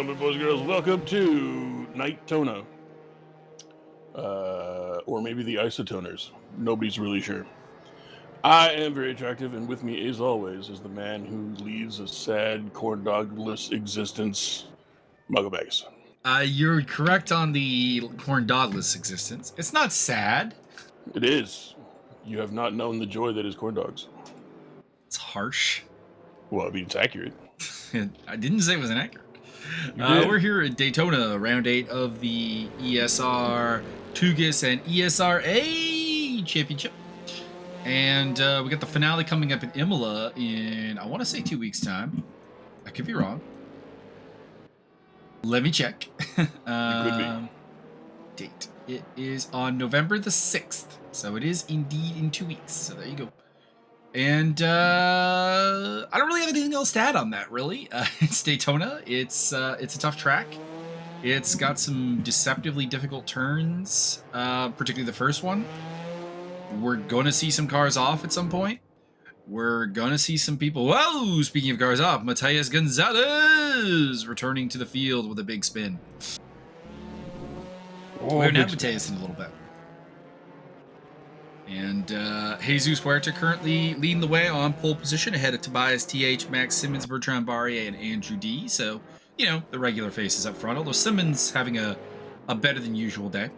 gentlemen, boys and girls, welcome to Nightona. Or maybe the Isotoners. Nobody's really sure. I am very attractive, and with me, as always, is the man who leads a sad, corn-dogless existence, Magas. You're correct on the corn dogless existence. It's not sad. It is. You have not known the joy that is corn dogs. It's harsh. Well, I mean, it's accurate. I didn't say it was inaccurate. We're here at Daytona, round 8 of the ESR, TUGAS and eSRA championship. And we got the finale coming up in Imola in, I want to say 2 weeks' time. I could be wrong. Let me check. It could be. Date. It is on November the 6th. So it is indeed in 2 weeks. So there you go. And I don't really have anything else to add on that, really. It's Daytona. It's a tough track. It's got some deceptively difficult turns, particularly the first one. We're going to see some cars off at some point. We're going to see some people... Whoa! Speaking of cars off, Matías Gonzalez returning to the field with a big spin. We're going to have Matías in a little bit. And Jesus Huerta currently leading the way on pole position ahead of Tobias TH, Max Simmons, Bertrand Barrier, and Andrew D. So, you know, the regular faces up front, although Simmons having a better than usual day.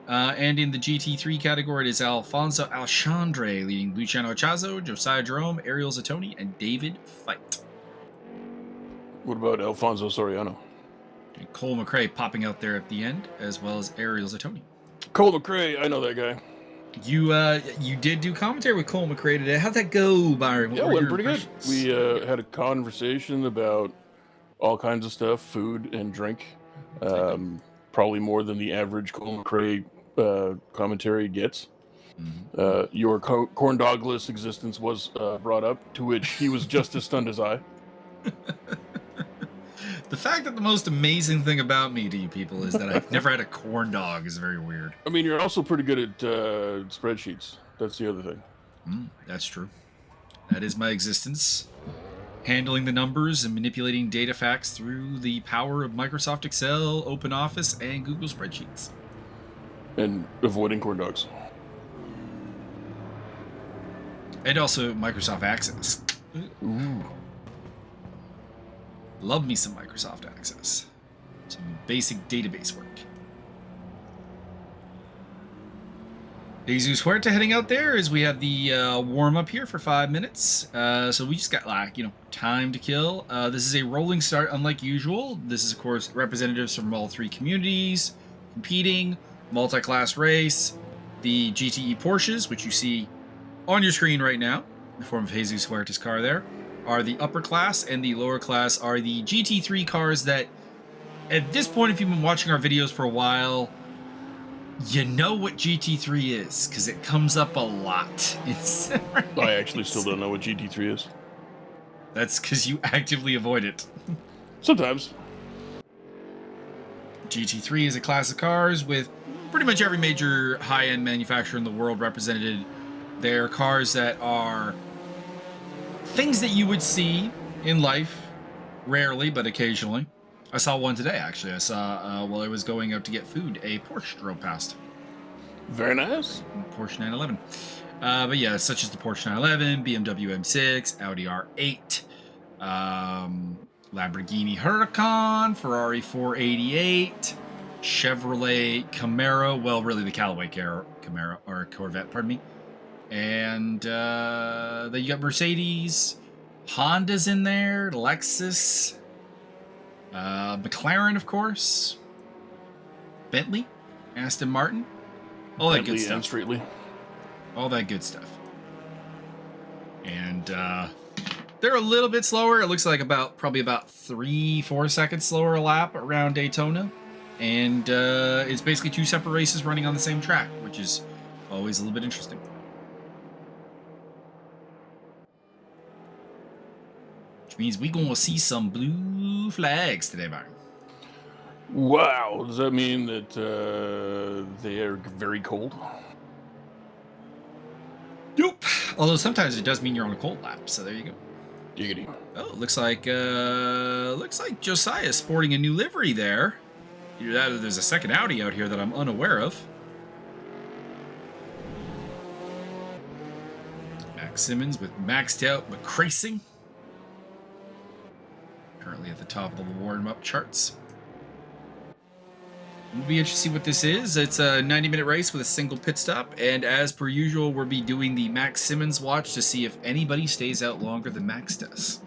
And in the GT3 category, it is Alfonso Alexandre leading Luciano Chazo, Josiah Jerome, Ariel Zatoni, and David Feit. What about Alfonso Soriano? And Cole McRae popping out there at the end, as well as Ariel Zatoni. Cole McRae, I know that guy. You did do commentary with Cole McRae today. How'd that go, Byron? Yeah, it went pretty good. We had a conversation about all kinds of stuff, food and drink. Probably more than the average Cole McRae commentary gets. Mm-hmm. Your corn dogless existence was brought up, to which he was just as stunned as I. The fact that the most amazing thing about me to you people is that I've never had a corn dog is very weird. I mean, you're also pretty good at spreadsheets. That's the other thing. That's true. That is my existence. Handling the numbers and manipulating data facts through the power of Microsoft Excel, OpenOffice, and Google Spreadsheets. And avoiding corn dogs. And also Microsoft Access. Ooh. Love me some Microsoft Access. Some basic database work. Jesus Huerta heading out there as we have the warm-up here for 5 minutes. So we just got, time to kill. This is a rolling start, unlike usual. This is, of course, representatives from all three communities competing, multi-class race, the GTE Porsches, which you see on your screen right now, in the form of Jesus Huerta's car there, are the upper class, and the lower class are the GT3 cars that, at this point, if you've been watching our videos for a while, you know what GT3 is, because it comes up a lot. I actually still don't know what GT3 is. That's because you actively avoid it. Sometimes. GT3 is a class of cars with pretty much every major high-end manufacturer in the world represented. They're cars that are things that you would see in life, rarely, but occasionally. I saw one today, actually. I saw, while I was going out to get food, a Porsche drove past. Very nice. Porsche 911. But yeah, such as the Porsche 911, BMW M6, Audi R8, Lamborghini Huracan, Ferrari 488, Chevrolet Camaro, well, really the Callaway Camaro, or Corvette, pardon me. And then you got Mercedes, Honda's in there, Lexus, McLaren, of course, Bentley, Aston Martin, all that good stuff. And Streetly. All that good stuff. And they're a little bit slower. It looks like probably about 3-4 seconds slower a lap around Daytona. And it's basically 2 separate races running on the same track, which is always a little bit interesting. Which means we're going to see some blue flags today, Byron. Wow. Does that mean that they are very cold? Nope. Although sometimes it does mean you're on a cold lap, so there you go. Giggity. Oh, looks like Josiah's sporting a new livery there. Either that or there's a second Audi out here that I'm unaware of. Max Simmons with maxed out McRacing. Currently at the top of the warm-up charts. We'll be interested to see what this is. It's a 90-minute race with a single pit stop, and as per usual, we'll be doing the Max Simmons watch to see if anybody stays out longer than Max does.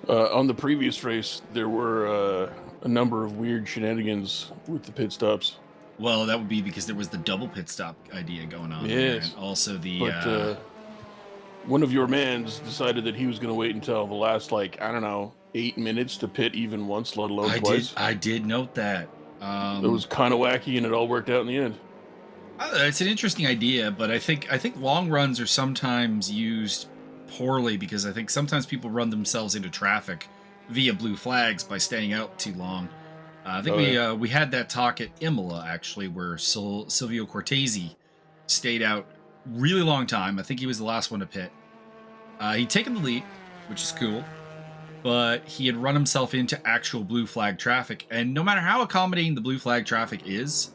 On the previous race, there were a number of weird shenanigans with the pit stops. Well, that would be because there was the double pit stop idea going on. Yes. There, and also the... But one of your mans decided that he was going to wait until the last, 8 minutes to pit even once, let alone twice. I did note that. It was kind of wacky, and it all worked out in the end. It's an interesting idea, but I think long runs are sometimes used poorly because I think sometimes people run themselves into traffic via blue flags by staying out too long. I think we had that talk at Imola, actually, where Silvio Cortese stayed out really long time. I think he was the last one to pit. He'd taken the lead, which is cool, but he had run himself into actual blue flag traffic, and no matter how accommodating the blue flag traffic is,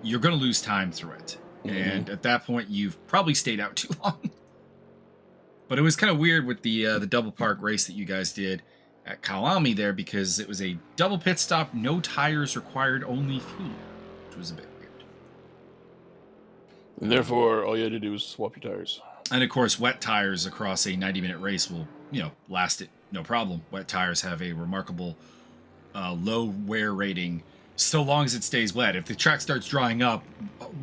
you're going to lose time through it. Mm-hmm. And at that point, you've probably stayed out too long. But it was kind of weird with the double park race that you guys did at Kalami there, because it was a double pit stop, no tires required, only fuel, which was a bit weird. And therefore, all you had to do was swap your tires. And of course, wet tires across a 90-minute race will, last it no problem. Wet tires have a remarkable low wear rating, so long as it stays wet. If the track starts drying up,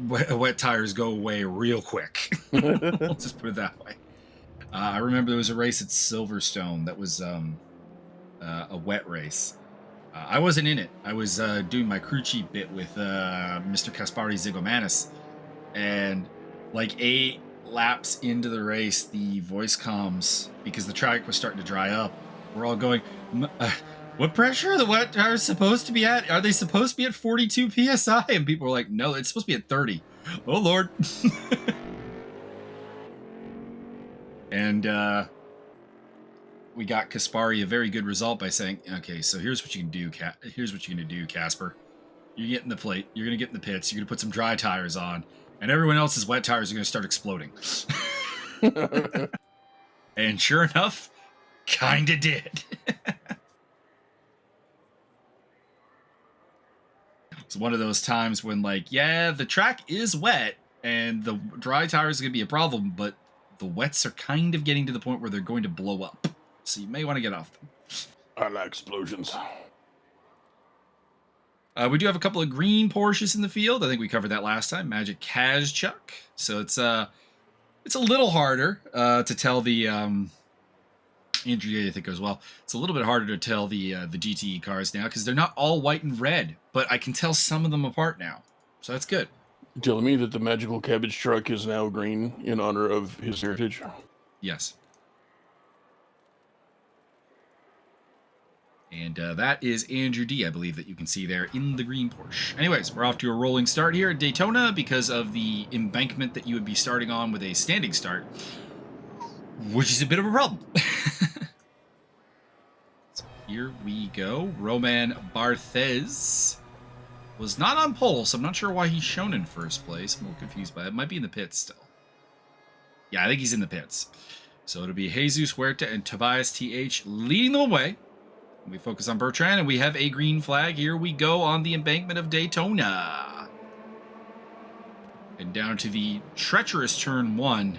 wet tires go away real quick. Let's just put it that way. I remember there was a race at Silverstone that was a wet race. I wasn't in it. I was doing my crew chief bit with Mr. Kaspari Zigomanis, and 8 laps into the race, the voice comms, because the track was starting to dry up, we're all going, what pressure are the wet tires supposed to be at? Are they supposed to be at 42 psi? And people were like, no, it's supposed to be at 30. Oh Lord. And we got Kaspari a very good result by saying, okay, so here's what you can do, here's what you're going to do, Casper. You're getting the plate, you're going to get in the pits, you're going to put some dry tires on, and everyone else's wet tires are going to start exploding. And sure enough, kind of did. It's one of those times when, the track is wet, and the dry tires are going to be a problem, but the wets are kind of getting to the point where they're going to blow up. So you may want to get off them. I like explosions. We do have a couple of green Porsches in the field. I think we covered that last time. Magic Kazchuk. So it's a little harder to tell the Andrea, I think goes well. It's a little bit harder to tell the GTE cars now because they're not all white and red, but I can tell some of them apart now. So that's good. You're telling me that the magical cabbage truck is now green in honor of his heritage? Yes. And that is Andrew D, I believe, that you can see there in the green Porsche. Anyways, we're off to a rolling start here at Daytona because of the embankment that you would be starting on with a standing start, which is a bit of a problem. So here we go. Roman Barthez was not on pole, so I'm not sure why he's shown in first place. I'm a little confused by it. Might be in the pits still. Yeah, I think he's in the pits. So it'll be Jesus Huerta and Tobias TH leading the way. We focus on Bertrand, and we have a green flag. Here we go on the embankment of Daytona. And down to the treacherous turn 1.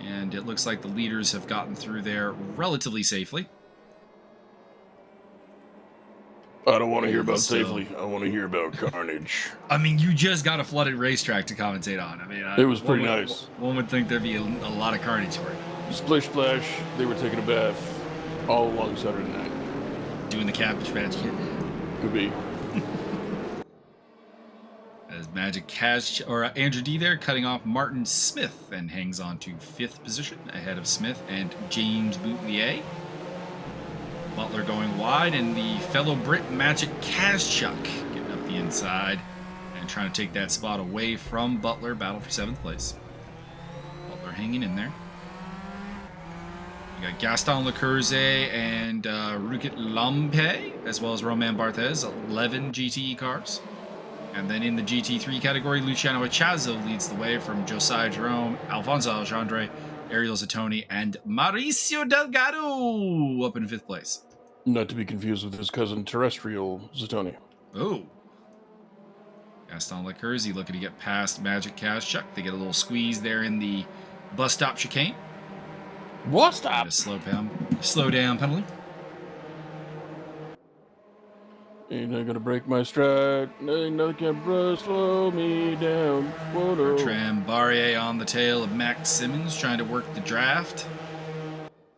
And it looks like the leaders have gotten through there relatively safely. I don't want to hear about safely. I want to hear about carnage. I mean, you just got a flooded racetrack to commentate on. I mean, it was pretty nice. One would think there'd be a lot of carnage for it. Splish splash. They were taking a bath all along Saturday night. Doing the Cabbage Patch Kid. Could be. As Magic Cash or Andrew D there cutting off Martin Smith and hangs on to 5th position ahead of Smith and James Boutelier. Butler going wide, and the fellow Brit Magic Kazchuk getting up the inside and trying to take that spot away from Butler. Battle for 7th place. Butler hanging in there. We got Gaston Lecurze and Rukit Lampe, as well as Romain Barthez, 11 GTE cars. And then in the GT3 category, Luciano Echazo leads the way from Josiah Jerome, Alfonso Alexandre, Ariel Zatoni, and Mauricio Delgado up in 5th place. Not to be confused with his cousin Terrestrial Zatoni. Oh. Gaston Lecurze looking to get past Magic Kazchuk. They get a little squeeze there in the bus stop chicane. Bus stop? A slow down penalty. Ain't not gonna break my stride. Ain't nothing can slow me down. Whoa. Bertrand Barrier on the tail of Max Simmons, trying to work the draft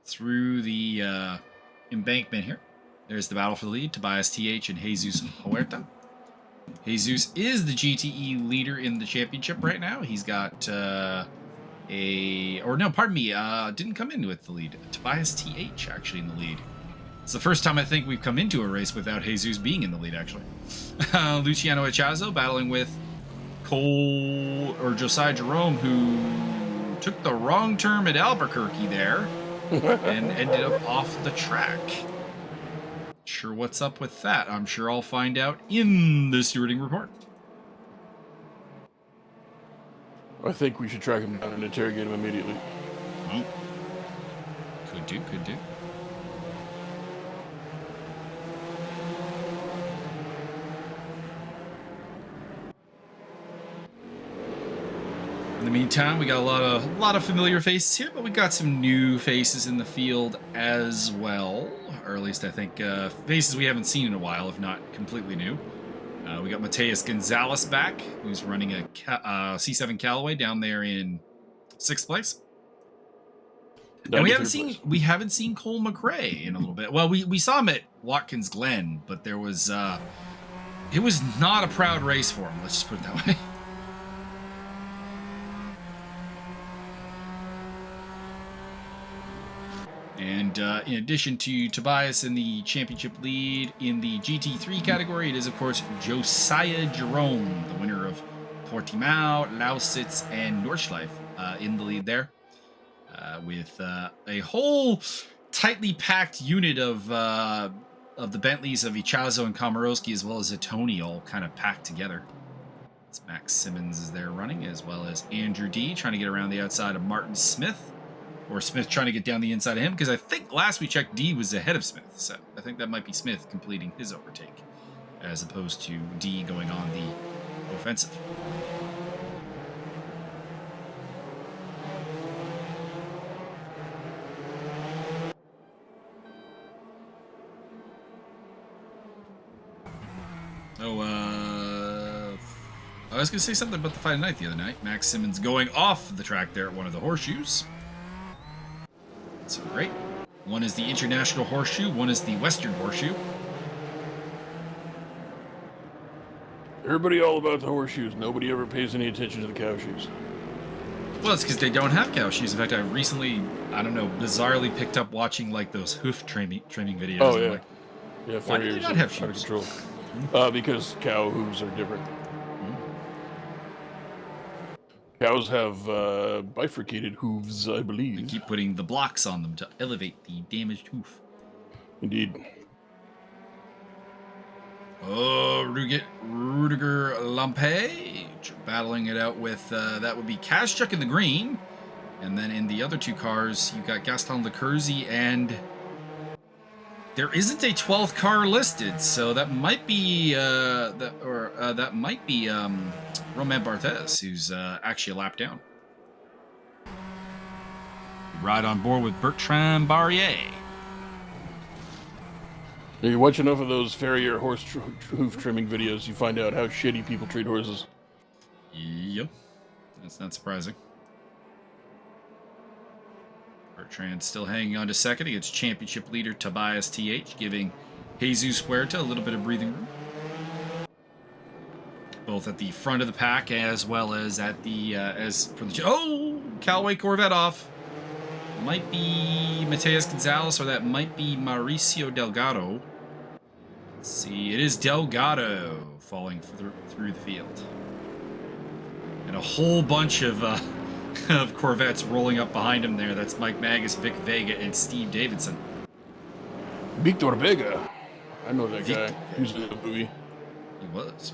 through the embankment here. There's the battle for the lead. Tobias TH and Jesus Huerta. Jesus is the GTE leader in the championship right now. He's got didn't come in with the lead. Tobias TH actually in the lead. It's the first time I think we've come into a race without Jesus being in the lead, actually. Luciano Echazo battling with Josiah Jerome, who took the wrong turn at Albuquerque there and ended up off the track. Sure what's up with that. I'm sure I'll find out in the stewarding report. I think we should track him down and interrogate him immediately. Oh. Could do. In the meantime, we got a lot of familiar faces here, but we got some new faces in the field as well, or at least I think faces we haven't seen in a while, if not completely new. We got Mateus Gonzalez back, who's running a C7 Callaway down there in 6th place. And we haven't seen Cole McRae in a little bit. Well, we saw him at Watkins Glen, but there was it was not a proud race for him. Let's just put it that way. And in addition to Tobias in the championship lead in the GT3 category, it is, of course, Josiah Jerome, the winner of Portimao, Lausitz, and Nordschleife in the lead there. With a whole tightly packed unit of the Bentleys of Echazo and Komorowski, as well as Zatoni, all kind of packed together. It's Max Simmons is there running, as well as Andrew D. trying to get around the outside of Martin Smith. Or Smith trying to get down the inside of him, because I think last we checked, D was ahead of Smith. So I think that might be Smith completing his overtake, as opposed to D going on the offensive. I was going to say something about the fight night the other night. Max Simmons going off the track there at one of the horseshoes. So great. One is the International Horseshoe, one is the Western Horseshoe. Everybody all about the horseshoes. Nobody ever pays any attention to the cow shoes. Well, it's because they don't have cow shoes. In fact, I recently, bizarrely picked up watching like those hoof trimming videos. Oh, yeah. Like, yeah, why do they not have shoes? Out of control. Because cow hooves are different. Cows have bifurcated hooves, I believe. We keep putting the blocks on them to elevate the damaged hoof. Indeed. Oh, Rudiger Lampe battling it out with, that would be Kazchuk in the green. And then in the other two cars, you've got Gaston Lecurze, and there isn't a 12th car listed, so that might be Romain Barthez, who's actually a lap down. Ride on board with Bertrand Barrier. You watch enough of those farrier horse hoof trimming videos, you find out how shitty people treat horses. Yep, that's not surprising. Bertrand still hanging on to second against championship leader Tobias TH, giving Jesus Huerta a little bit of breathing room. Both at the front of the pack as well as at the Callaway Corvette off. Might be Mateus Gonzalez, or that might be Mauricio Delgado. Let's see, it is Delgado falling through the field. And a whole bunch of of Corvettes rolling up behind him there. That's Mike Magas, Vic Vega, and Steve Davidson. Victor Vega. I know that guy. Victor He was in the movie. He was.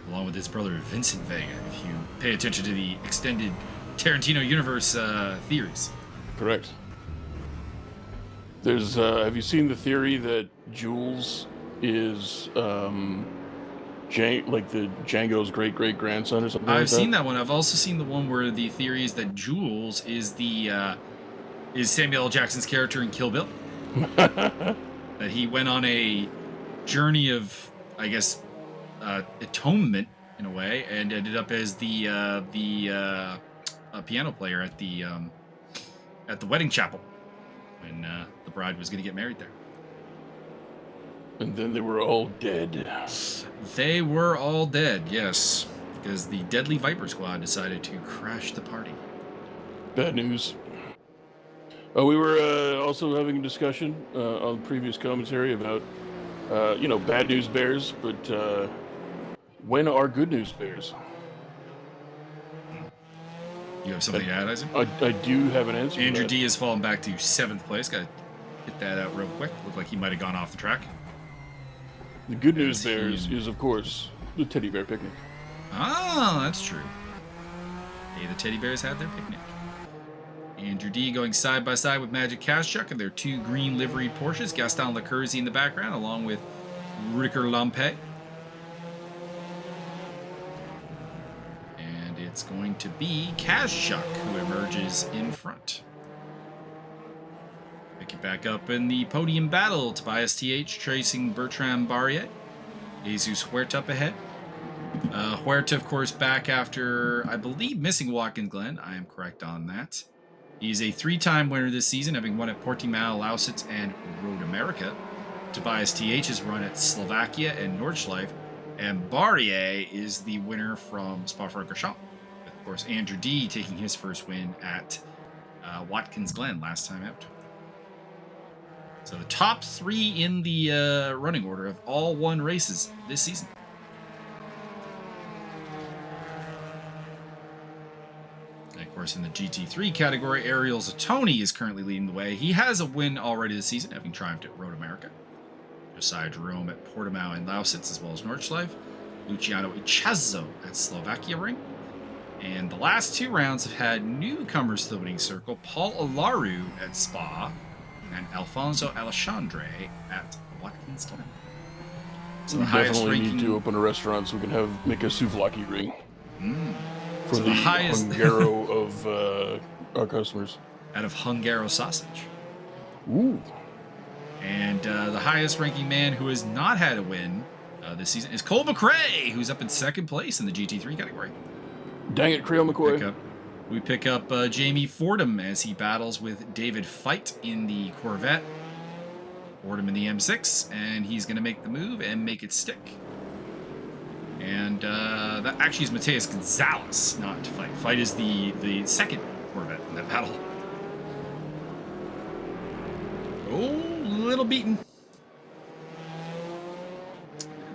Along with his brother Vincent Vega, if you pay attention to the extended Tarantino universe theories. Correct. There's, have you seen the theory that Jules is, like the Django's great-great-grandson or something like that? I've seen that one. I've also seen the one where the theory is that Jules is the, is Samuel L. Jackson's character in Kill Bill. That he went on a journey of, I guess, atonement in a way, and ended up as the piano player at the wedding chapel when the bride was going to get married there. And then they were all dead. They were all dead, yes, because the Deadly Viper Squad decided to crash the party. Bad news. We were also having a discussion on previous commentary about, bad news bears, but when are good news bears? You have something to add, Isaac? I do have an answer. Andrew D has fallen back to 7th place. Got to get that out real quick. Looked like he might have gone off the track. The good news bears is, of course, the teddy bear picnic. Ah, that's true. Hey, the teddy bears had their picnic. Andrew D going side by side with Magic Kaszczuk and their 2 green liveried Porsches. Gaston Lecurzi in the background, along with Ricker Lampe. And it's going to be Kaszczuk who emerges in front. Pick it back up in the podium battle. Tobias TH tracing Bertrand Barrier. Jesus Huerta up ahead. Huerta, of course, back after, I believe, missing Watkins Glen. I am correct on that. He's a 3-time winner this season, having won at Portimao, Lausitz, and Road America. Tobias TH has run at Slovakia and Nordschleife. And Barrier is the winner from Spa-Francorchamps. Of course, Andrew D taking his first win at Watkins Glen last time out. So the top 3 in the running order have all won races this season. And of course, in the GT3 category, Ariel Zatoni is currently leading the way. He has a win already this season, having triumphed at Road America. Josiah Jerome at Portimao and Lausitz, as well as Nordschleife. Luciano Ichazo at Slovakia Ring. And the last 2 rounds have had newcomers to the winning circle. Paul Olaru at Spa and Alfonso Alexandre at Watkins Glen. So we definitely need to open a restaurant so we can make a souvlaki ring for so the highest Hungaro of our customers. Out of Hungaro sausage. Ooh. And the highest ranking man who has not had a win this season is Cole McRae, who's up in 2nd place in the GT3 category. Dang it, Creel McCoy. We pick up Jamie Fordham as he battles with David Feit in the Corvette. Fordham in the M6, and he's going to make the move and make it stick. And that actually is Mateus Gonzalez, not Feit. Feit is the 2nd Corvette in that battle. Oh, little beaten.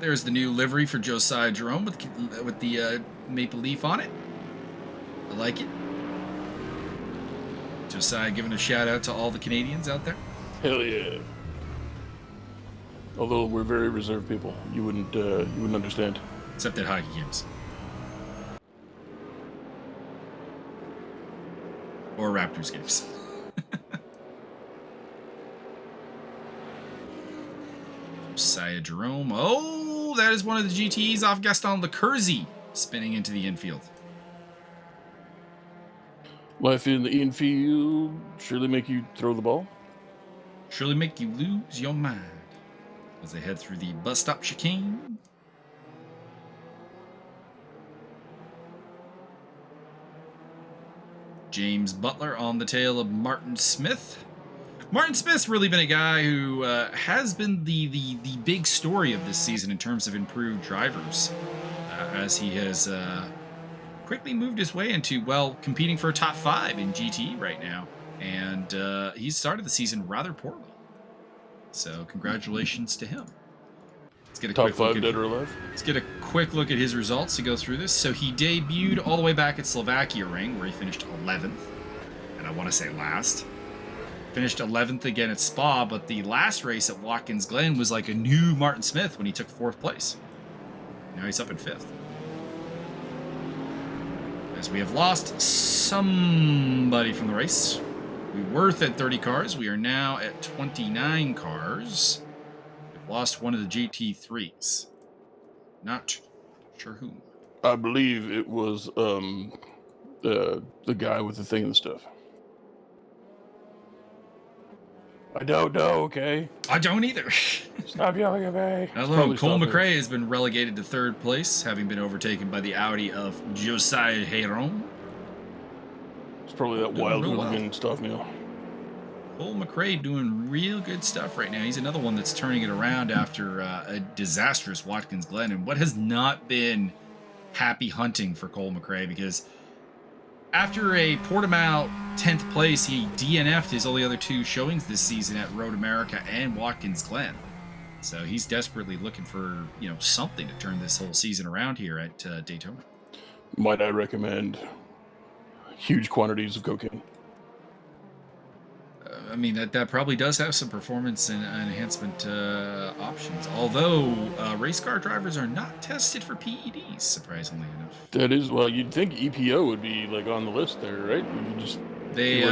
There's the new livery for Josiah Jerome with the maple leaf on it. I like it. Josiah giving a shout out to all the Canadians out there. Hell yeah. Although we're very reserved people, you wouldn't understand. Except at hockey games. Or Raptors games. Josiah Jerome. Oh, that is one of the GTEs off Gaston Lecurzi, spinning into the infield. Life in the infield surely make you throw the ball. Surely make you lose your mind. As they head through the bus stop chicane. James Butler on the tail of Martin Smith. Martin Smith's really been a guy who has been the big story of this season in terms of improved drivers, as he has quickly moved his way into, well, competing for a top 5 in GT right now, and he's started the season rather poorly. So congratulations to him. get a Top quick look 5 at, dead or alive. let's get a quick look at his results to go through this. So he debuted all the way back at Slovakia ring, where he finished 11th, and I want to say last. Finished 11th again at Spa, but the last race at Watkins Glen was like a new Martin Smith when he took 4th place. Now he's up in 5th. As we have lost somebody from the race. We were at 30 cars. We are now at 29 cars. We've lost one of the GT3s. Not sure who. I believe it was the guy with the thing and stuff. I don't know, okay? I don't either. Stop yelling at me. Cole McRae has been relegated to 3rd place, having been overtaken by the Audi of Josiah Hayron. It's probably that wild hooligan stuff, Neil. Cole McRae doing real good stuff right now. He's another one that's turning it around after a disastrous Watkins Glen, and what has not been happy hunting for Cole McRae, because after a Portimao 10th place, he DNF'd his only other 2 showings this season at Road America and Watkins Glen. So he's desperately looking for, something to turn this whole season around here at Daytona. Might I recommend huge quantities of cocaine? I mean, that probably does have some performance and enhancement options. Although race car drivers are not tested for PEDs, surprisingly enough. That is, well, you'd think EPO would be like on the list there, right? You just the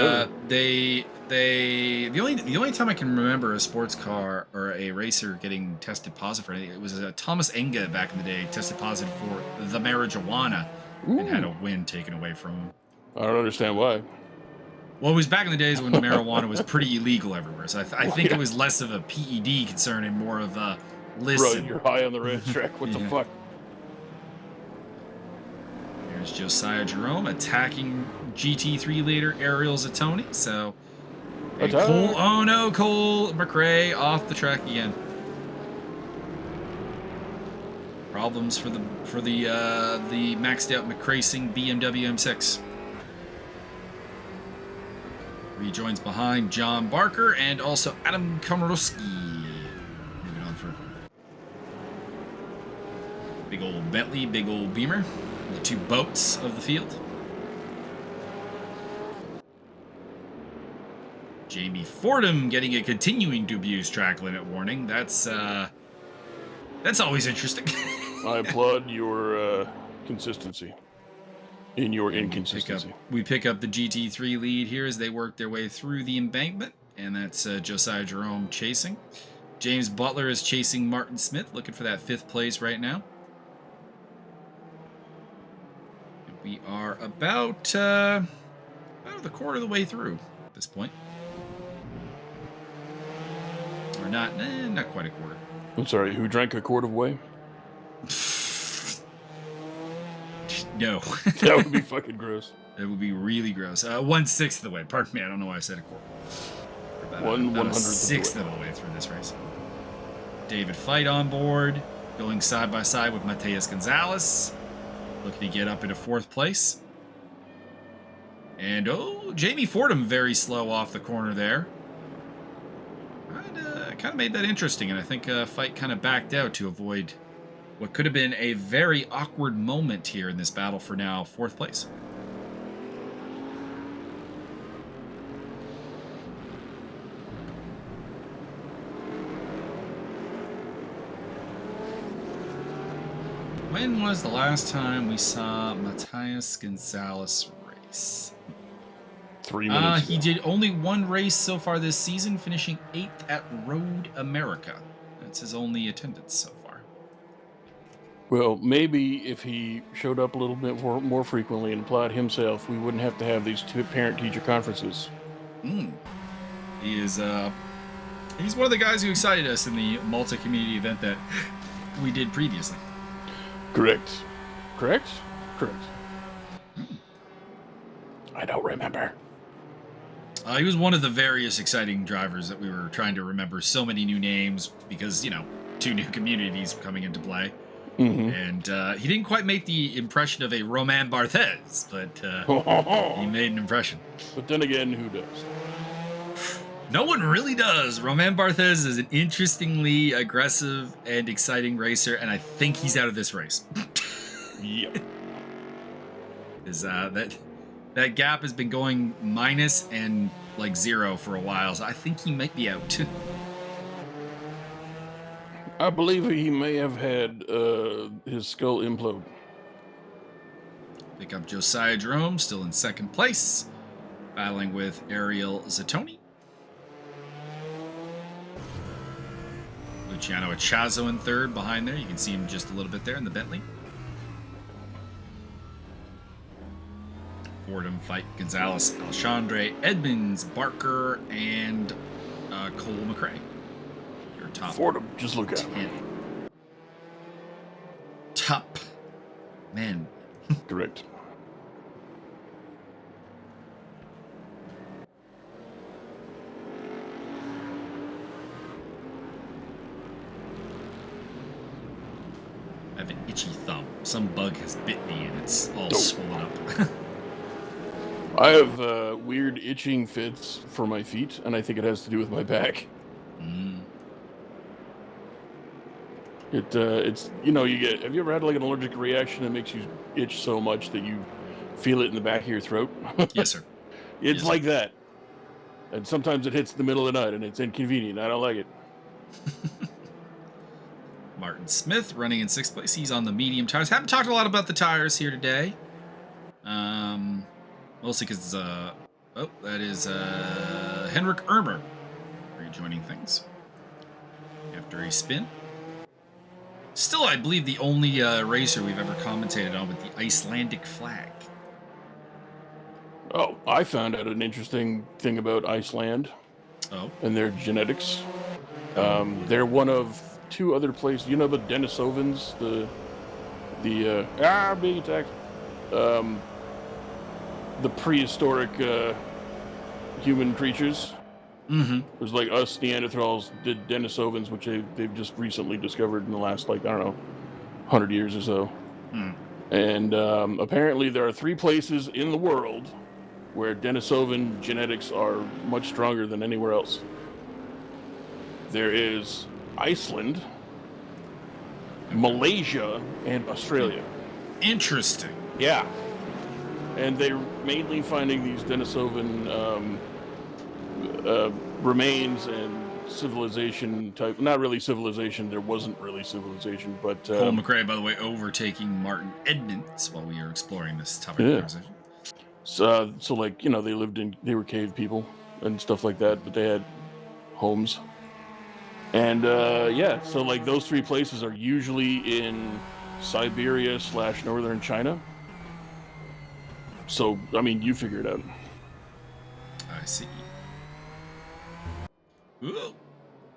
only time I can remember a sports car or a racer getting tested positive for anything, it was Thomas Enga back in the day tested positive for the marijuana and had a win taken away from him. I don't understand why. Well, it was back in the days when marijuana was pretty illegal everywhere, so I think it was less of a PED concern and more of a listen. Bro, you're high on the racetrack. What the fuck? Here's Josiah Jerome attacking GT3 leader Ariel Zatoni. So, Cole, oh no, Cole McRae off the track again. Problems for the maxed out McRacing BMW M6. Rejoins behind John Barker and also Adam Komorowski. Moving on for big old Bentley, big old Beamer. The 2 boats of the field. Jamie Fordham getting a continuing to abuse track limit warning. That's always interesting. I applaud your consistency. In your inconsistency. We pick up the GT3 lead here as they work their way through the embankment, and that's Josiah Jerome chasing. James Butler is chasing Martin Smith, looking for that 5th place right now. And we are about the quarter of the way through at this point. Or not quite a quarter. I'm sorry, who drank a quart of whey? No. That would be fucking gross. It would be really gross. 1/6 of the way. Pardon me, I don't know why I said a quarter. About 1/6 of the way through this race. David Fight on board, going side by side with Mateus Gonzalez, looking to get up into 4th place. And Jamie Fordham very slow off the corner there. Kind of made that interesting, and I think Fight kind of backed out to avoid what could have been a very awkward moment here in this battle for now 4th place. When was the last time we saw Mateus Gonzalez race? 3 minutes. He did only 1 race so far this season, finishing 8th at Road America. That's his only attendance so far. Well, maybe if he showed up a little bit more frequently and applied himself, we wouldn't have to have these 2 parent-teacher conferences. He is, he's one of the guys who excited us in the multi-community event that we did previously. Correct. I don't remember. He was one of the various exciting drivers that we were trying to remember. So many new names because, 2 new communities coming into play. Mm-hmm. And he didn't quite make the impression of a Romain Barthez, but he made an impression. But then again, who does? No one really does. Romain Barthez is an interestingly aggressive and exciting racer, and I think he's out of this race. Yep. Is that gap has been going minus and like 0 for a while, so I think he might be out. I believe he may have had his skull implode. Pick up Josiah Jerome, still in second place, battling with Ariel Zatoni. Luciano Achazo in third behind there. You can see him just a little bit there in the Bentley. Fordham, Fight, Gonzalez, Alexandre, Edmonds, Barker, and Cole McRae. Your top Fordham, just look at 10. him. Top man. Correct. I have an itchy thumb. Some bug has bit me and it's all swollen up. I have weird itching fits for my feet, and I think it has to do with my back. It's you get. Have you ever had like an allergic reaction that makes you itch so much that you feel it in the back of your throat? Yes, sir. It's Yes, like that, and sometimes it hits the middle of the night, and it's inconvenient. I don't like it. Martin Smith running in 6th place. He's on the medium tires. Haven't talked a lot about the tires here today. Mostly because that is Henrik Ermer rejoining things after a spin. Still, I believe the only racer we've ever commentated on with the Icelandic flag. Oh, I found out an interesting thing about Iceland. Oh. And their genetics. They're one of 2 other places. You know the Denisovans, being attacked. The prehistoric human creatures. Mm-hmm. It was like us Neanderthals did Denisovans, which they've just recently discovered in the last, 100 years or so. Mm. And apparently there are 3 places in the world where Denisovan genetics are much stronger than anywhere else. There is Iceland, Malaysia, and Australia. Interesting. Yeah. And they're mainly finding these Denisovan remains and civilization type. Not really civilization. There wasn't really civilization, but Cole McRae, by the way, overtaking Martin Edmonds while we are exploring this topic of conversation. So they were cave people and stuff like that, but they had homes. And so like those 3 places are usually in Siberia / northern China. So, I mean, you figure it out. I see. Ooh.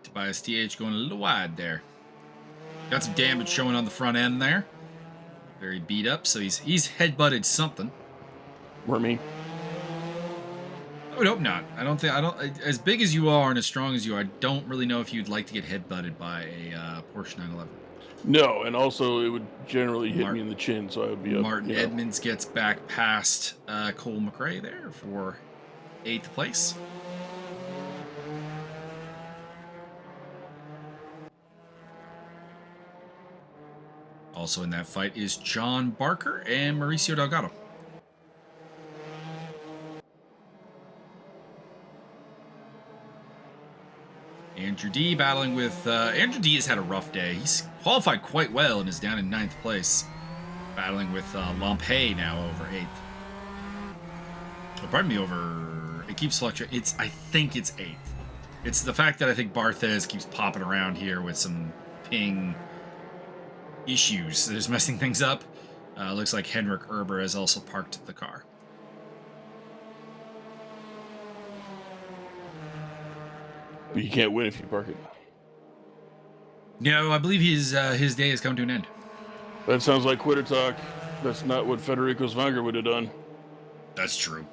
Tobias TH going a little wide there. Got some damage showing on the front end there. Very beat up, so he's headbutted something. Or me. I would hope not. I don't. As big as you are and as strong as you are, I don't really know if you'd like to get headbutted by a Porsche 911. No, and also it would generally hit me in the chin, so I would be up. Martin Edmonds gets back past Cole McRae there for 8th place. Also in that fight is John Barker and Mauricio Delgado. Andrew D battling with... Andrew D has had a rough day. He's qualified quite well and is down in 9th place. Battling with Lampe now over 8th. Oh, pardon me, over... It keeps fluctuating. I think it's 8th. It's the fact that I think Barthez keeps popping around here with some ping issues that is messing things up. Looks like Henrik Erber has also parked the car. But you can't win if you park it. No, I believe his day has come to an end. That sounds like quitter talk. That's not what Federico Svanger would have done. That's true.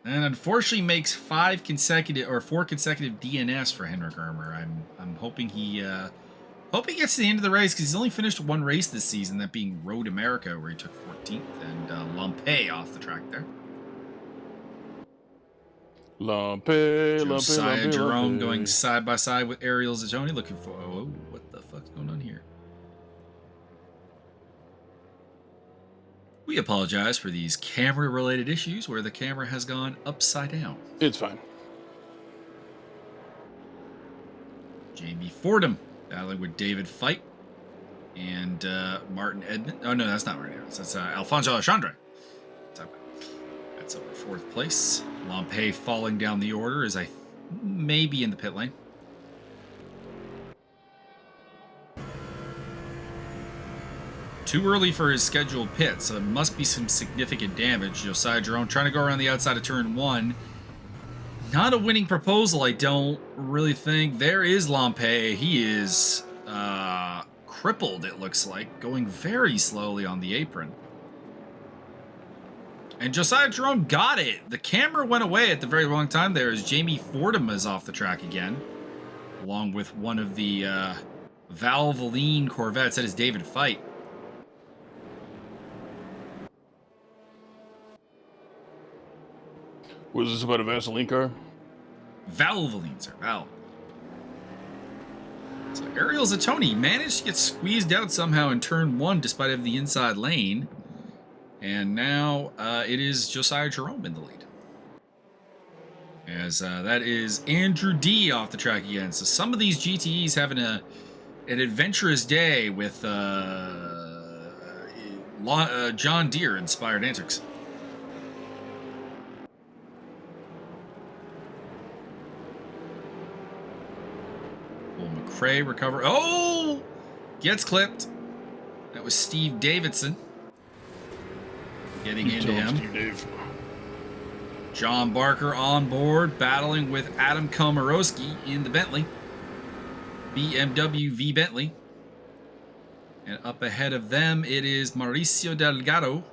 And unfortunately makes 4 consecutive DNS for Henrik Ermer. I'm hoping he gets to the end of the race, because he's only finished 1 race this season, that being Road America, where he took 14th, and Lampe off the track there. Lampe, Josiah Jerome Lampe. going side by side with Ariel Zattoni, looking for. Oh, what the fuck's going on here? We apologize for these camera-related issues where the camera has gone upside down. It's fine. Jamie Fordham battling with David Fite and Martin Edmond. Oh, no, that's not Martin Edmonds. That's Alfonso Alexandre. That's over 4th place. Lampe falling down the order is maybe in the pit lane. Too early for his scheduled pit, so it must be some significant damage. Josiah Jerome trying to go around the outside of turn 1. Not a winning proposal, I don't really think. There is Lampe. He is crippled, it looks like, going very slowly on the apron. And Josiah Jerome got it. The camera went away at the very wrong time there as Jamie Fordham is off the track again, along with one of the Valvoline Corvettes. That is David Fite. Was this about a Vaseline car? Valvoline, sir. Val. So Ariel Zattoni managed to get squeezed out somehow in turn 1 despite having the inside lane. And now it is Josiah Jerome in the lead. As that is Andrew D off the track again. So some of these GTEs having an adventurous day with John Deere inspired antics. McRae recover. Oh! Gets clipped. That was Steve Davidson. Getting into him. Steve Dave. John Barker on board, battling with Adam Komarowski in the Bentley. BMW V Bentley. And up ahead of them, it is Mauricio Delgado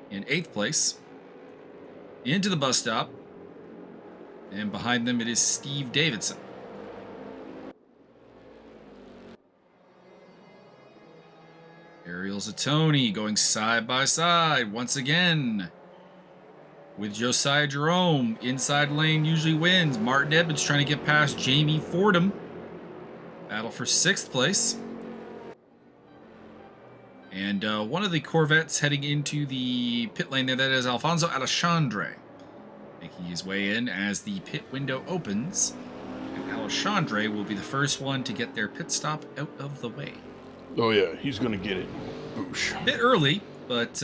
in 8th place. Into the bus stop. And behind them, it is Steve Davidson. Ariel Zattoni going side by side once again with Josiah Jerome. Inside lane usually wins. Martin Edmonds trying to get past Jamie Fordham. Battle for 6th place. And one of the Corvettes heading into the pit lane there, that is Alfonso Alexandre, making his way in as the pit window opens. And Alexandre will be the first one to get their pit stop out of the way. Oh, yeah, he's going to get it. Boosh. A bit early, but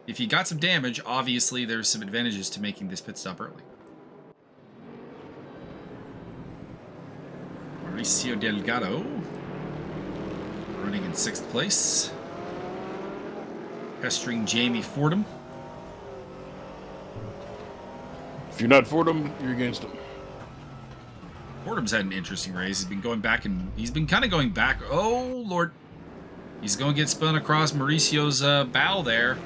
if he got some damage, obviously there's some advantages to making this pit stop early. Mauricio Delgado running in 6th place. Pestering Jamie Fordham. If you're not for them, you're against them. Fordham's had an interesting race. He's been going back and he's been kind of going back. Oh, Lord. He's going to get spun across Mauricio's bow there.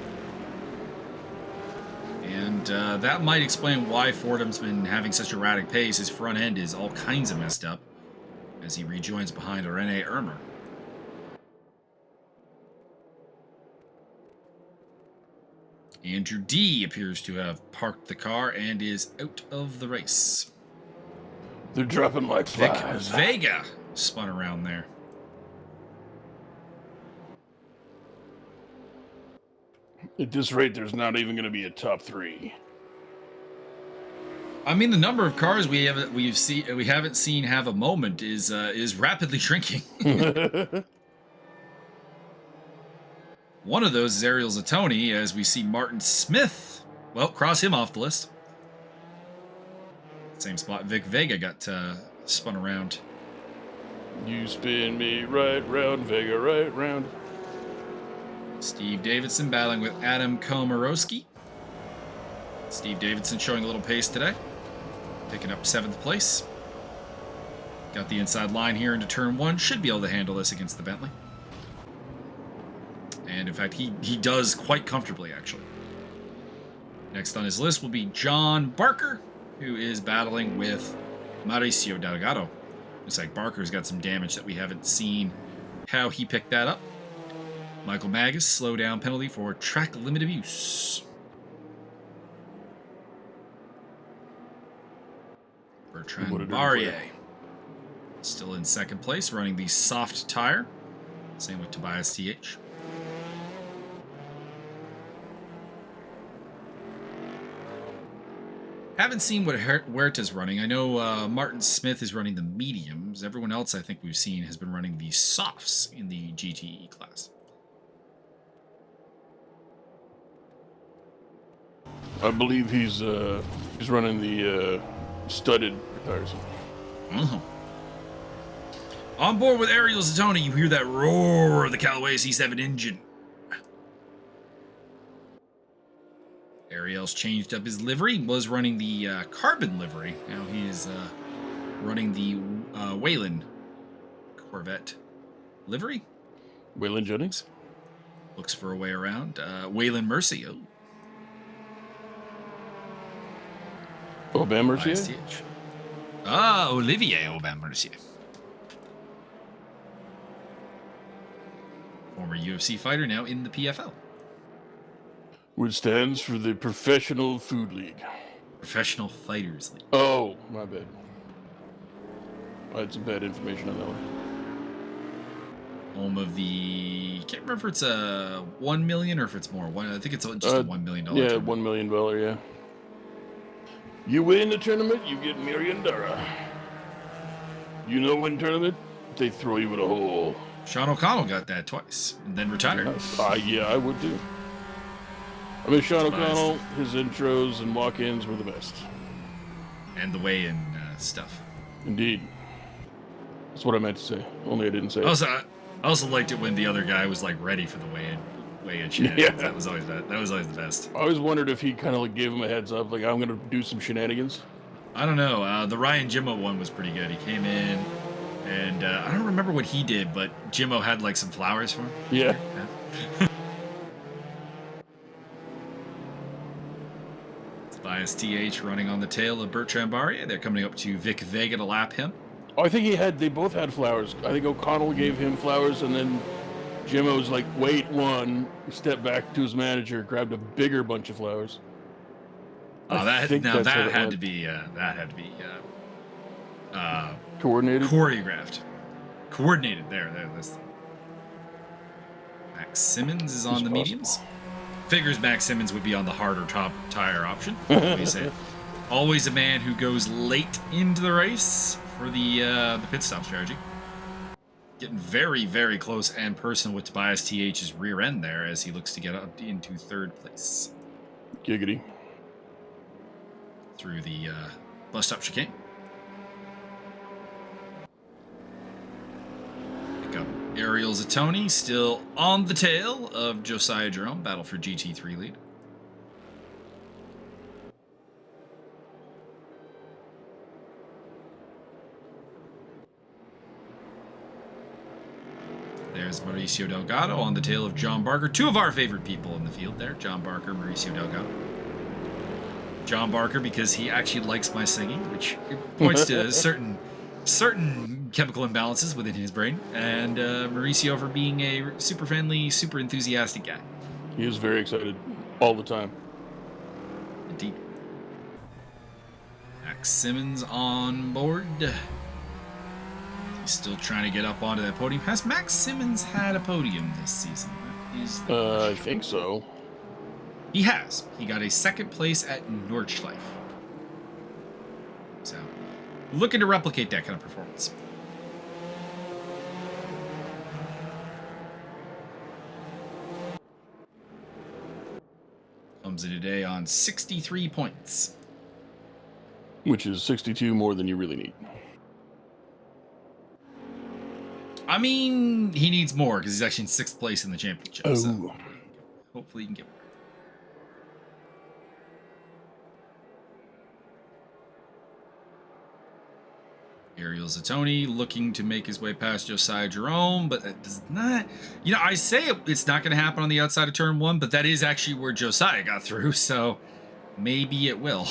And that might explain why Fordham's been having such erratic pace. His front end is all kinds of messed up as he rejoins behind Rene Ermer. Andrew D appears to have parked the car and is out of the race. They're dropping like Vic flies. Vega spun around there. At this rate, there's not even going to be a top 3. I mean, the number of cars we haven't seen have a moment is rapidly shrinking. One of those is Ariel Zattoni, as we see Martin Smith. Well, cross him off the list. Same spot Vic Vega got spun around. You spin me right round, Vega right round. Steve Davidson battling with Adam Komarowski. Steve Davidson showing a little pace today. Picking up 7th place. Got the inside line here into turn 1. Should be able to handle this against the Bentley. And in fact, he does quite comfortably, actually. Next on his list will be John Barker, who is battling with Mauricio Delgado. Looks like Barker's got some damage that we haven't seen how he picked that up. Michael Magas, slow down penalty for track limit abuse. Bertrand Barrier. Still in second place, running the soft tire. Same with Tobias TH. Haven't seen what Huerta's running. I know Martin Smith is running the mediums. Everyone else I think we've seen has been running the softs in the GTE class. I believe he's running the studded tires. Uh-huh. On board with Ariel Zatoni, you hear that roar of the Callaway C7 engine. Ariel's changed up his livery, was running the carbon livery. Now he's running the Wayland Corvette livery. Waylon Jennings. Looks for a way around. Wayland Mercier. Aubin Mercier? Olivier Aubin Mercier. Former UFC fighter, now in the PFL. Which stands for the Professional Food League. Professional Fighters League. Oh, my bad. I had some bad information on that one. Home of the... Can't remember if it's a 1 million or if it's more. I think it's just a $1 million. Yeah, tournament. $1 million, yeah. You win the tournament, you get $1 million. You know when tournament, they throw you in a hole. Sean O'Connell got that twice and then retired. Yeah, I would too. I mean, Sean O'Connell, his intros and walk-ins were the best. And the weigh-in stuff. Indeed. That's what I meant to say. Only I didn't say it. I also liked it when the other guy was like ready for the weigh-in shenanigans. Yeah. That was always the best. I always wondered if he kind of like gave him a heads up, like I'm gonna do some shenanigans. I don't know. The Ryan Jimmo one was pretty good. He came in, and I don't remember what he did, but Jimmo had like some flowers for him. Yeah. Tobias TH running on the tail of Bertrand Barrier. They're coming up to Vic Vega to lap him. Oh, I think they both had flowers. I think O'Connell gave him flowers, and then Jimmo was like, wait, stepped back to his manager, grabbed a bigger bunch of flowers. That had to be coordinated? Choreographed. Coordinated. There. Max Simmons is on the mediums. Figures Max Simmons would be on the harder top tire option. Always a man who goes late into the race for the pit stop strategy. Getting very, very close and personal with Tobias TH's rear end there as he looks to get up into third place. Giggity. Through the bus stop chicane. Pick up Ariel Zatoni, still on the tail of Josiah Jerome, battle for GT3 lead. There's Mauricio Delgado on the tail of John Barker. Two of our favorite people in the field there, John Barker, Mauricio Delgado. John Barker because he actually likes my singing, which points to certain chemical imbalances within his brain, and Mauricio for being a super friendly, super enthusiastic guy. He is very excited all the time. Indeed. Max Simmons on board. He's still trying to get up onto that podium. Has Max Simmons had a podium this season? I think so. He has. He got a second place at Nordschleife. So, looking to replicate that kind of performance. Comes in today on 63 points. Which is 62 more than you really need. I mean, he needs more because he's actually in 6th place in the championship. Oh. So hopefully he can get more. Ariel Zatoni looking to make his way past Josiah Jerome, but that does not... I say it's not going to happen on the outside of turn 1, but that is actually where Josiah got through, so maybe it will.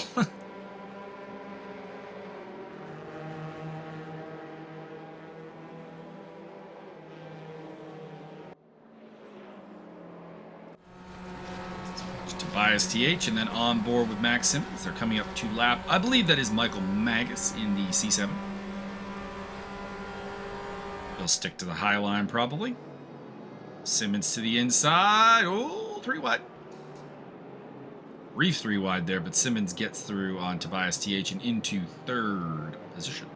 Tobias TH, and then on board with Max Simmons. They're coming up to lap, I believe that is Michael Magas in the C7. He'll stick to the high line probably. Simmons to the inside. Oh, 3 wide. Reef 3 wide there, but Simmons gets through on Tobias TH and into 3rd position.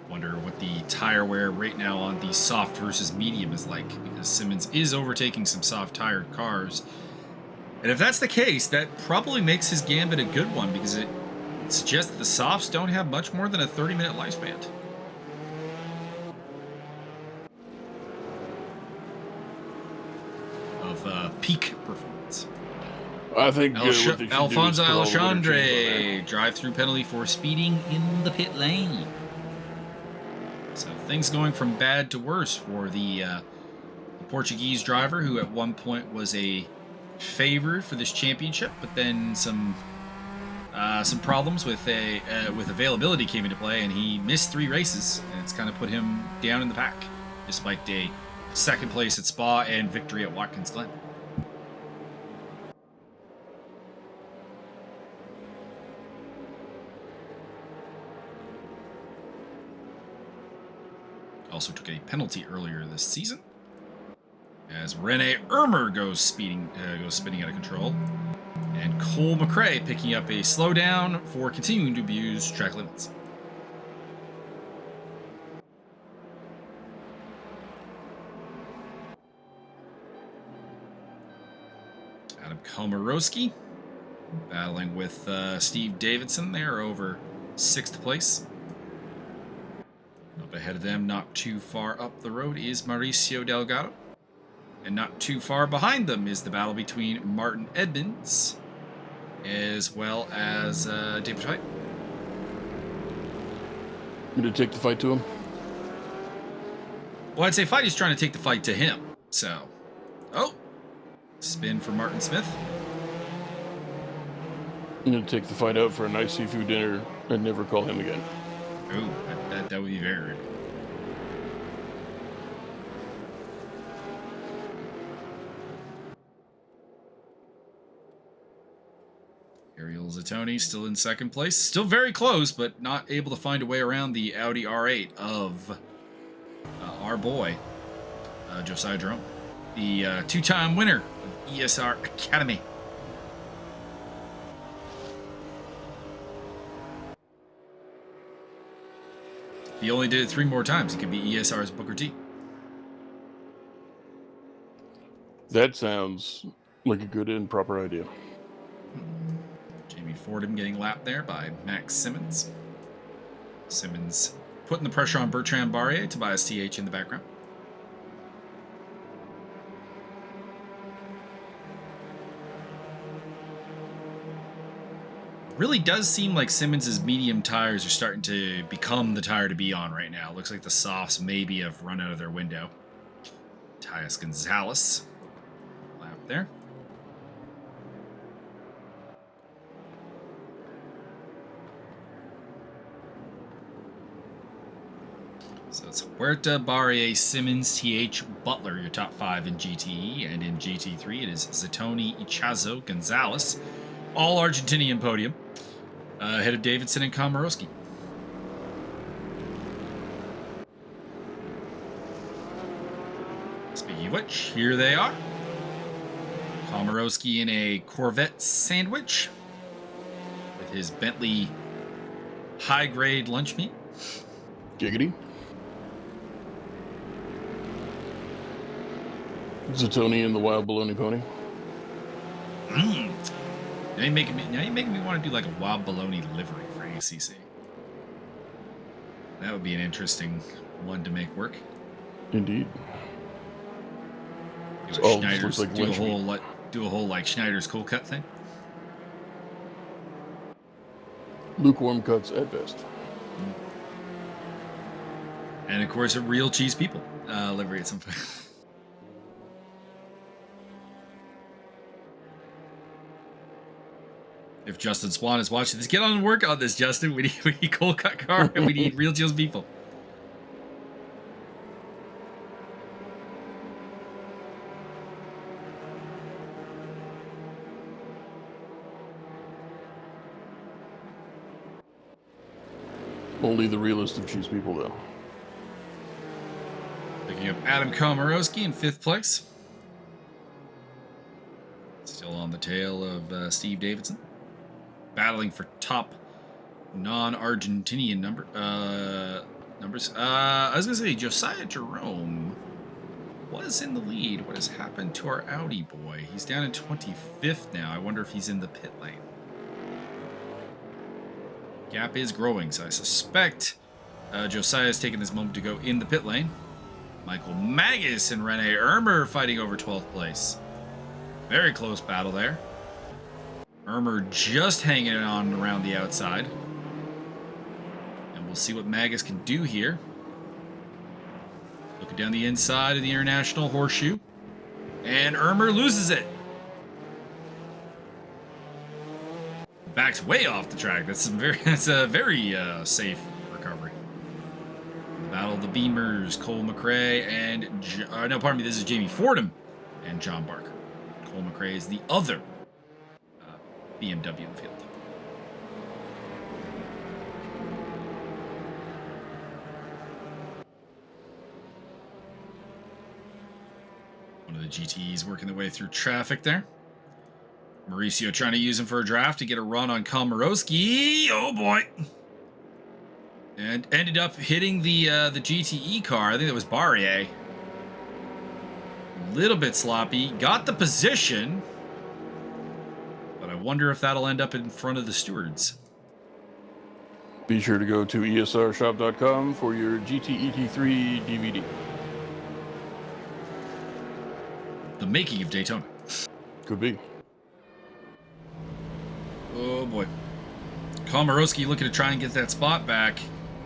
Wonder what the tire wear right now on the soft versus medium is like, because Simmons is overtaking some soft tired cars. And if that's the case, that probably makes his gambit a good one, because it suggests that the softs don't have much more than a 30-minute lifespan. Of peak performance. I think what they should do is Alfonso put all the winter chains on there. Alexandre, drive-through penalty for speeding in the pit lane. So things going from bad to worse for the Portuguese driver, who at one point was a favorite for this championship, but then some problems with availability came into play, and he missed 3 races, and it's kind of put him down in the pack, despite a 2nd place at Spa and victory at Watkins Glen. Also took a penalty earlier this season, as Rene Ermer goes spinning out of control, and Cole McRae picking up a slowdown for continuing to abuse track limits. Adam Komorowski battling with Steve Davidson there over 6th place. Up ahead of them, not too far up the road, is Mauricio Delgado. And not too far behind them is the battle between Martin Edmonds as well as David White. Going to take the fight to him? Well, I'd say Fighty's trying to take the fight to him. So, spin for Martin Smith. I'm going to take the fight out for a nice seafood dinner and never call him again. Ooh, that would be very rude. Ariel Zatoni still in 2nd place. Still very close, but not able to find a way around the Audi R8 of our boy, Josiah Jerome. The 2-time winner of ESR Academy. If he only did it 3 more times, he could be ESR's Booker T. That sounds like a good and proper idea. Jamie Fordham getting lapped there by Max Simmons. Simmons putting the pressure on Bertrand Barrier, Tobias TH in the background. Really does seem like Simmons' medium tires are starting to become the tire to be on right now. Looks like the softs maybe have run out of their window. Tyus Gonzalez. Lap there. So it's Huerta, Barrier, Simmons, TH, Butler, your top 5 in GTE. And in GT3, it is Zatoni, Ichazo, Gonzalez. All Argentinian podium. Ahead of Davidson and Komorowski. Speaking of which, here they are. Komorowski in a Corvette sandwich with his Bentley high-grade lunch meat. Giggity. Zatoni and the Wild Baloney Pony. Now you're making me want to do like a Wild Baloney livery for ACC. That would be an interesting one to make work. Indeed. Do a whole like Schneider's cool cut thing. Lukewarm cuts at best. And of course, a real cheese people livery at some point. If Justin Swan is watching this, get on and work on this, Justin. We need cold cut car and we need real cheese people. Only the realest of cheese people, though. Picking up Adam Komorowski in 5th place. Still on the tail of Steve Davidson. Battling for top non-Argentinian numbers. I was going to say Josiah Jerome was in the lead. What has happened to our Audi boy? He's down in 25th now. I wonder if he's in the pit lane. Gap is growing, so I suspect Josiah's taking this moment to go in the pit lane. Michael Magas and Rene Ermer fighting over 12th place. Very close battle there. Ermer just hanging on around the outside. And we'll see what Magas can do here. Looking down the inside of the International Horseshoe. And Ermer loses it. Backs way off the track. That's a very safe recovery. Battle of the Beamers, Cole McRae and no, pardon me. This is Jamie Fordham and John Barker. Cole McRae is the other BMW in field. One of the GTEs working their way through traffic there. Mauricio trying to use him for a draft to get a run on Komorowski. Oh boy. And ended up hitting the GTE car. I think that was Barrier. A little bit sloppy. Got the position. But I wonder if that'll end up in front of the stewards. Be sure to go to esrshop.com for your GTE3 DVD. The making of Daytona. Could be. Oh boy. Komorowski looking to try and get that spot back.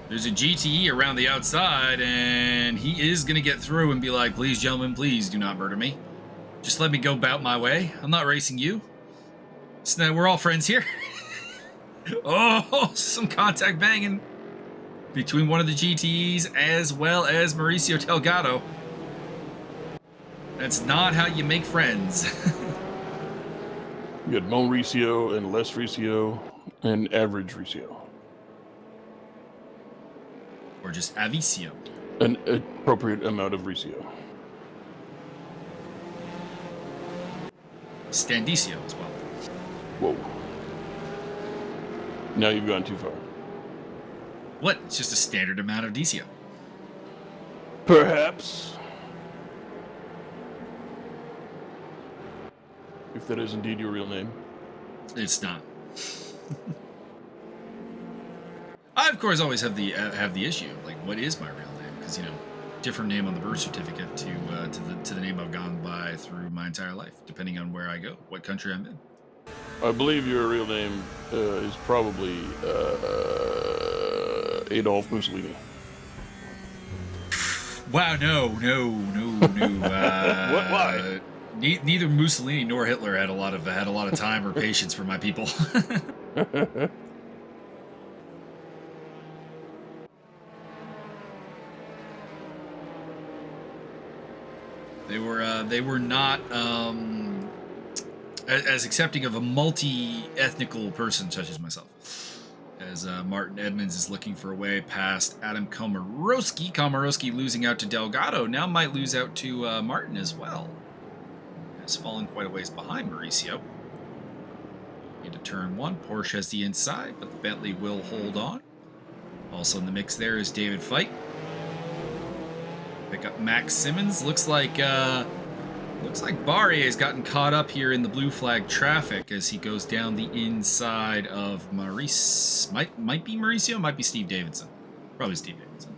There's a GTE around the outside, and he is going to get through and be like, please, gentlemen, please do not murder me. Just let me go about my way. I'm not racing you. So we're all friends here. Oh, some contact banging between one of the GTEs as well as Mauricio Delgado. That's not how you make friends. You had Mauricio and less Ricio and average Ricio. Or just Avicio. An appropriate amount of Ricio. Standicio as well. Whoa. Now you've gone too far. What? It's just a standard amount of Decio. Perhaps. If that is indeed your real name. It's not. I, of course, always have the issue of, like, what is my real name? Because, you know, different name on the birth certificate to the name I've gone by through my entire life, depending on where I go, what country I'm in. I believe your real name is probably Adolf Mussolini. Wow, no. What? Why? Neither Mussolini nor Hitler had a lot of time or patience for my people. They were not as accepting of a multi-ethnical person such as myself. As Martin Edmonds is looking for a way past Adam Komorowski. Komorowski losing out to Delgado. Now might lose out to Martin as well. Has fallen quite a ways behind Mauricio. Into turn one. Porsche has the inside, but the Bentley will hold on. Also in the mix there is David Feit. Pick up Max Simmons. Looks like Barrier has gotten caught up here in the blue flag traffic as he goes down the inside of Maurice. Might be Mauricio, might be Steve Davidson. Probably Steve Davidson.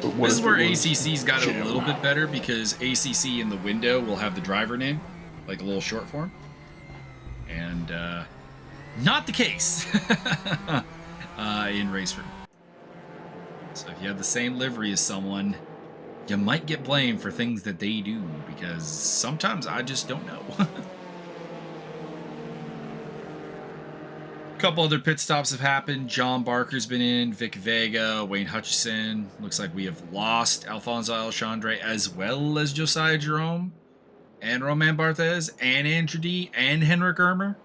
This is where ACC's got it a little bit better because ACC in the window will have the driver name, like a little short form. And not the case in race room. So if you have the same livery as someone, you might get blamed for things that they do, because sometimes I just don't know. A couple other pit stops have happened. John Barker's been in, Vic Vega, Wayne Hutchison. Looks like we have lost Alfonso Alexandre as well as Josiah Jerome and Roman Barthez and Andrew D and Henrik Ermer.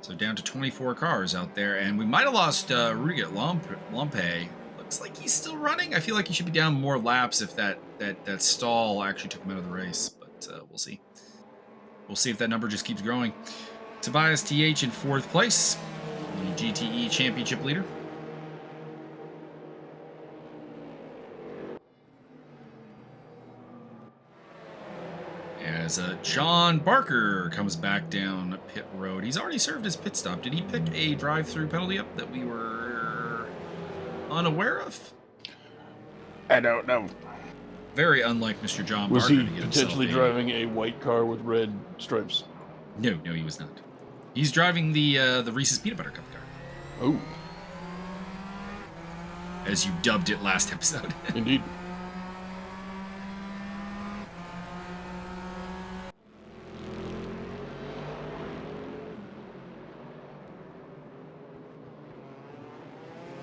So down to 24 cars out there, and we might have lost Rudiger Lompe. Looks like he's still running. I feel like he should be down more laps if that stall actually took him out of the race, but we'll see. We'll see if that number just keeps growing. Tobias TH in 4th place, the GTE Championship leader. As John Barker comes back down pit road. He's already served his pit stop. Did he pick a drive-through penalty up that we were unaware of? I don't know. Very unlike Mr. John Was Barker. he potentially driving a white car with red stripes? No, he was not. He's driving the Reese's Peanut Butter Cup car. Oh. As you dubbed it last episode. Indeed.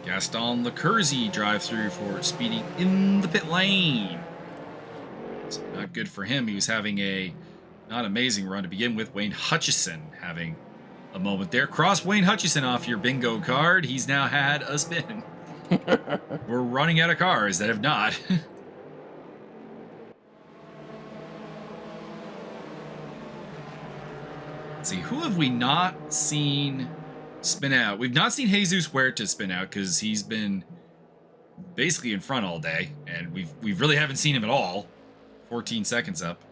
Gaston Lecurzi drive-through for speeding in the pit lane. It's not good for him. He was having a not amazing run to begin with. Wayne Hutchison having a moment there. Cross Wayne Hutchison off your bingo card. He's now had a spin. We're running out of cars that have not. Let's see, who have we not seen spin out? We've not seen Jesus Huerta spin out because he's been basically in front all day, and we really haven't seen him at all. 14 seconds up.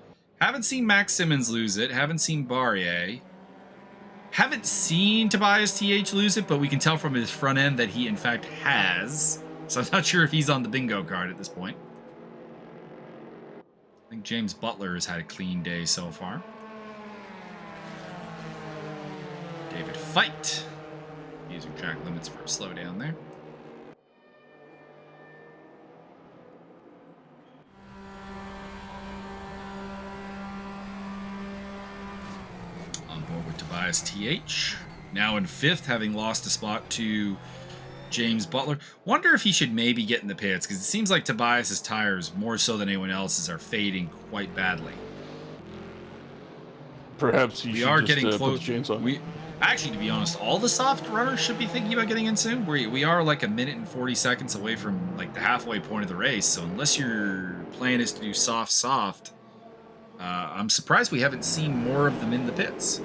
Haven't seen Max Simmons lose it. Haven't seen Barrier. Haven't seen Tobias TH lose it, but we can tell from his front end that he in fact has. So I'm not sure if he's on the bingo card at this point. I think James Butler has had a clean day so far. David Fight using track limits for a slowdown there. On board with Tobias TH. Now in 5th, having lost a spot to James Butler. Wonder if he should maybe get in the pits, because it seems like Tobias's tires, more so than anyone else's, are fading quite badly. Perhaps we are just, getting close. Put the chains on. Actually, to be honest, all the soft runners should be thinking about getting in soon. We are like 1 minute and 40 seconds away from like the halfway point of the race. So unless your plan is to do soft, I'm surprised we haven't seen more of them in the pits.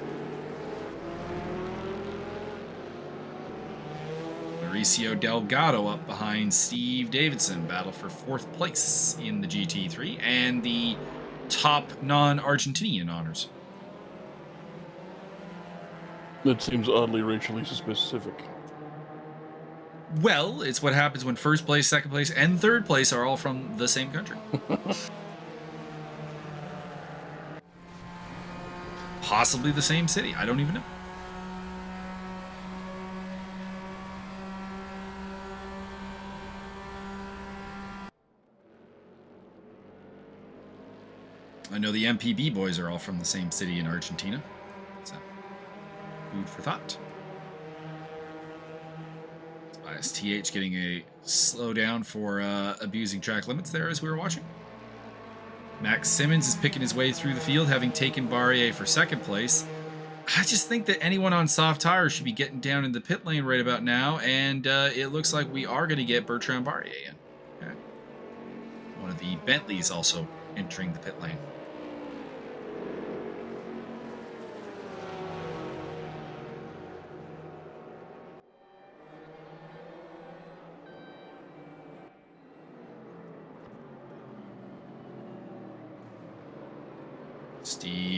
Mauricio Delgado up behind Steve Davidson. Battle for 4th place in the GT3 and the top non-Argentinian honors. That seems oddly racially specific. Well, it's what happens when 1st place, 2nd place, and 3rd place are all from the same country. Possibly the same city. I don't even know. I know the MPB boys are all from the same city in Argentina. So, food for thought. TH getting a slowdown for abusing track limits there as we were watching. Max Simmons is picking his way through the field, having taken Barrier for 2nd place. I just think that anyone on soft tires should be getting down in the pit lane right about now, and it looks like we are going to get Bertrand Barrier in. Okay. One of the Bentleys also entering the pit lane.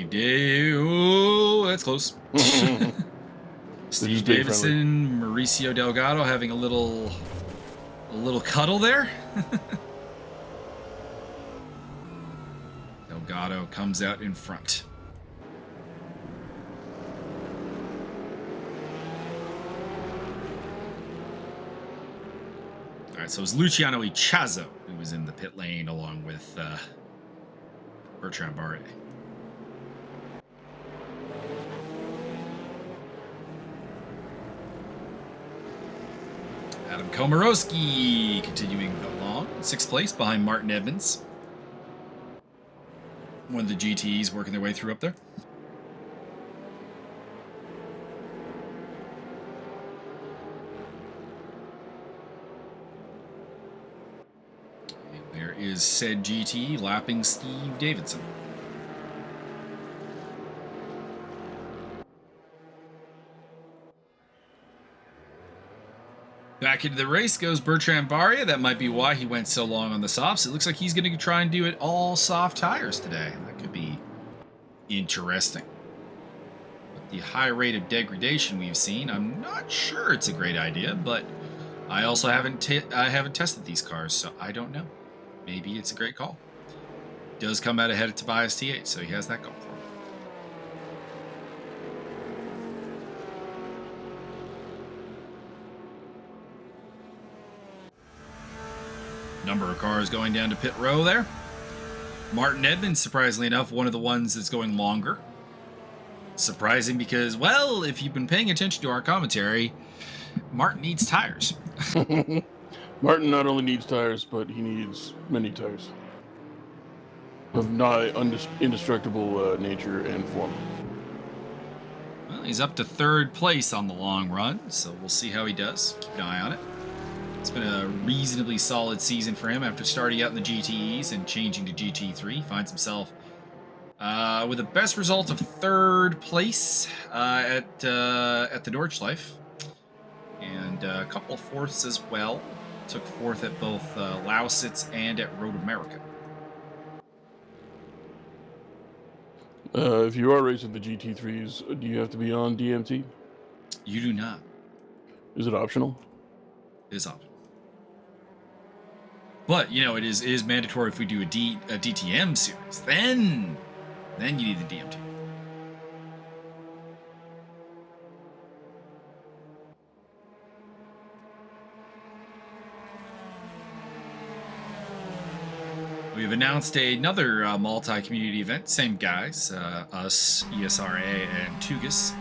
Oh, that's close. Steve Davidson, Mauricio Delgado having a little cuddle there. Delgado comes out in front. All right, so it was Luciano Ichazo who was in the pit lane along with Bertrand Barrier. Adam Komorowski continuing along, 6th place behind Martin Edmonds. One of the GTEs working their way through up there. There is said GT lapping Steve Davidson. Back into the race goes Bertrand Barria. That might be why he went so long on the softs. It looks like he's going to try and do it all soft tires today. That could be interesting. With the high rate of degradation we've seen, I'm not sure it's a great idea, but I also haven't tested these cars, so I don't know. Maybe it's a great call. Does come out ahead of Tobias T8, so he has that going for him. Number of cars going down to pit row there. Martin Edmonds, surprisingly enough, one of the ones that's going longer. Surprising because, well, if you've been paying attention to our commentary, Martin needs tires. Martin not only needs tires, but he needs many tires. Of nigh indestructible nature and form. Well, he's up to third place on the long run, so we'll see how he does. Keep an eye on it. It's been a reasonably solid season for him after starting out in the GTEs and changing to GT3. Finds himself with the best result of third place at the Nordschleife. And a couple of fourths as well. Took fourth at both Lausitz and at Road America. If you are racing the GT3s, do you have to be on DMT? You do not. Is it optional? It is optional. But, you know, it is mandatory if we do a DTM series. Then you need the DMT. We've announced another multi-community event. Same guys, us, eSRA, and TUGAS.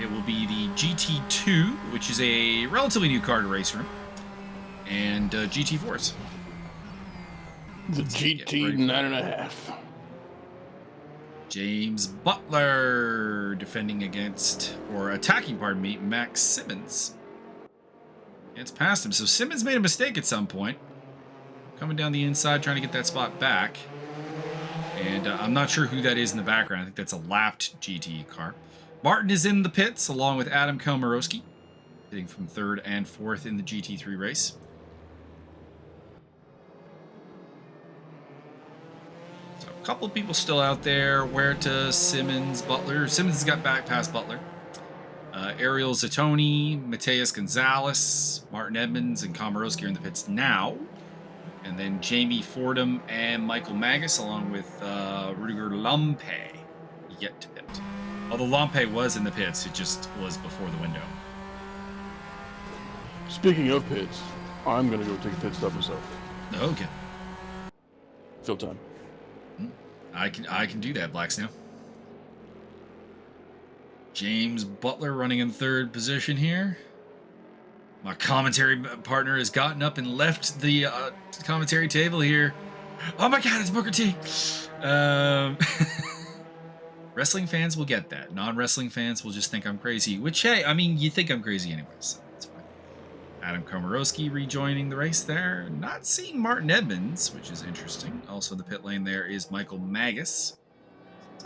It will be the GT2, which is a relatively new car to race room, and GT4s. The GT 9.5. James Butler defending against, or attacking, pardon me, Max Simmons. It's past him. So Simmons made a mistake at some point. Coming down the inside, trying to get that spot back. And I'm not sure who that is in the background. I think that's a lapped GT car. Martin is in the pits, along with Adam Komarowski, hitting from third and fourth in the GT3 race. So a couple of people still out there. Huerta, Simmons, Butler. Simmons has got back past Butler. Ariel Zatoni, Mateus Gonzalez, Martin Edmonds, and Komarowski are in the pits now. And then Jamie Fordham and Michael Magas, along with Rudiger Lampe, yet to pit. Although Lampe was in the pits, it just was before the window. Speaking of pits, I'm going to go take a pit stop myself. Okay. Fill time. I can do that, Black Snow. James Butler running in third position here. My commentary partner has gotten up and left the commentary table here. Oh my God, it's Booker T. Wrestling fans will get that. Non-wrestling fans will just think I'm crazy. Which, hey, I mean, you think I'm crazy anyways. So that's fine. Adam Komarowski rejoining the race there. Not seeing Martin Edmonds, which is interesting. Also in the pit lane there is Michael Magas.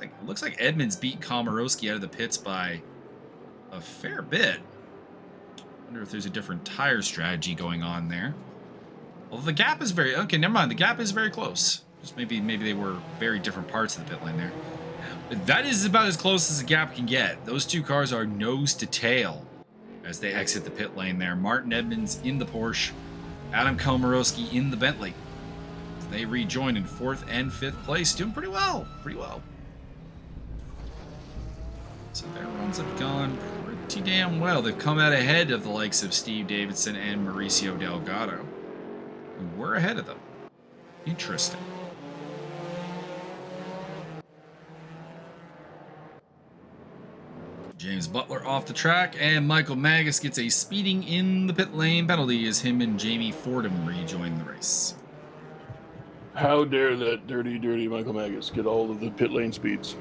It looks like Edmonds beat Komarowski out of the pits by a fair bit. Wonder if there's a different tire strategy going on there. Well, the gap is very... Okay, never mind. The gap is very close. Just maybe they were very different parts of the pit lane there. That is about as close as the gap can get. Those two cars are nose to tail as they exit the pit lane there. Martin Edmonds in the Porsche. Adam Komarowski in the Bentley. They rejoin in fourth and fifth place. Doing pretty well. Pretty well. So their runs have gone pretty damn well. They've come out ahead of the likes of Steve Davidson and Mauricio Delgado. And we're ahead of them. Interesting. James Butler off the track, and Michael Magas gets a speeding in the pit lane penalty as him and Jamie Fordham rejoin the race. How dare that dirty Michael Magas get all of the pit lane speeds?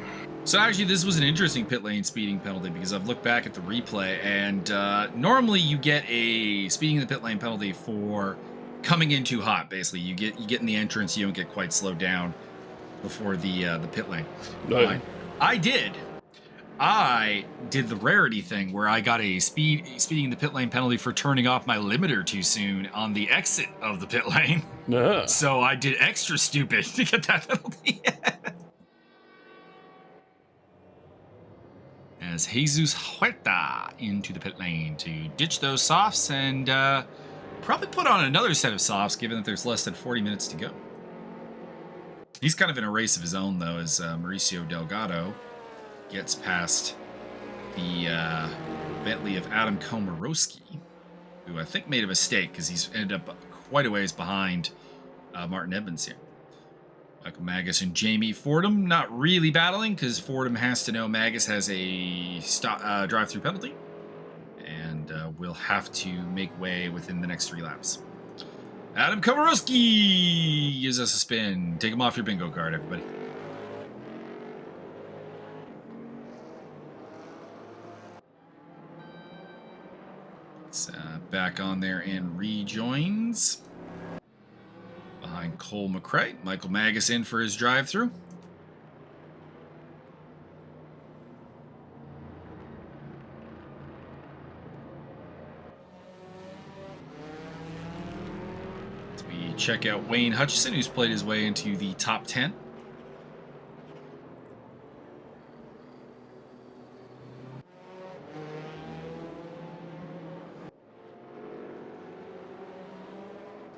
So actually, this was an interesting pit lane speeding penalty because I've looked back at the replay, and normally you get a speeding in the pit lane penalty for coming in too hot. Basically, you get in the entrance, you don't get quite slowed down before the pit lane. No. I did the rarity thing where I got a speeding in the pit lane penalty for turning off my limiter too soon on the exit of the pit lane. So I did extra stupid to get that penalty. As Jesus Huerta into the pit lane to ditch those softs and probably put on another set of softs, given that there's less than 40 minutes to go. He's kind of in a race of his own, though, as Mauricio Delgado gets past the Bentley of Adam Komorowski, who I think made a mistake because he's ended up quite a ways behind Martin Edmonds here. Michael Magas and Jamie Fordham not really battling because Fordham has to know Magas has a drive-through penalty and will have to make way within the next 3 laps. Adam Komorowski gives us a spin. Take him off your bingo card, everybody. It's back on there and rejoins. Behind Cole McRae. Michael Magas in for his drive-through. We check out Wayne Hutchison, who's played his way into the top 10.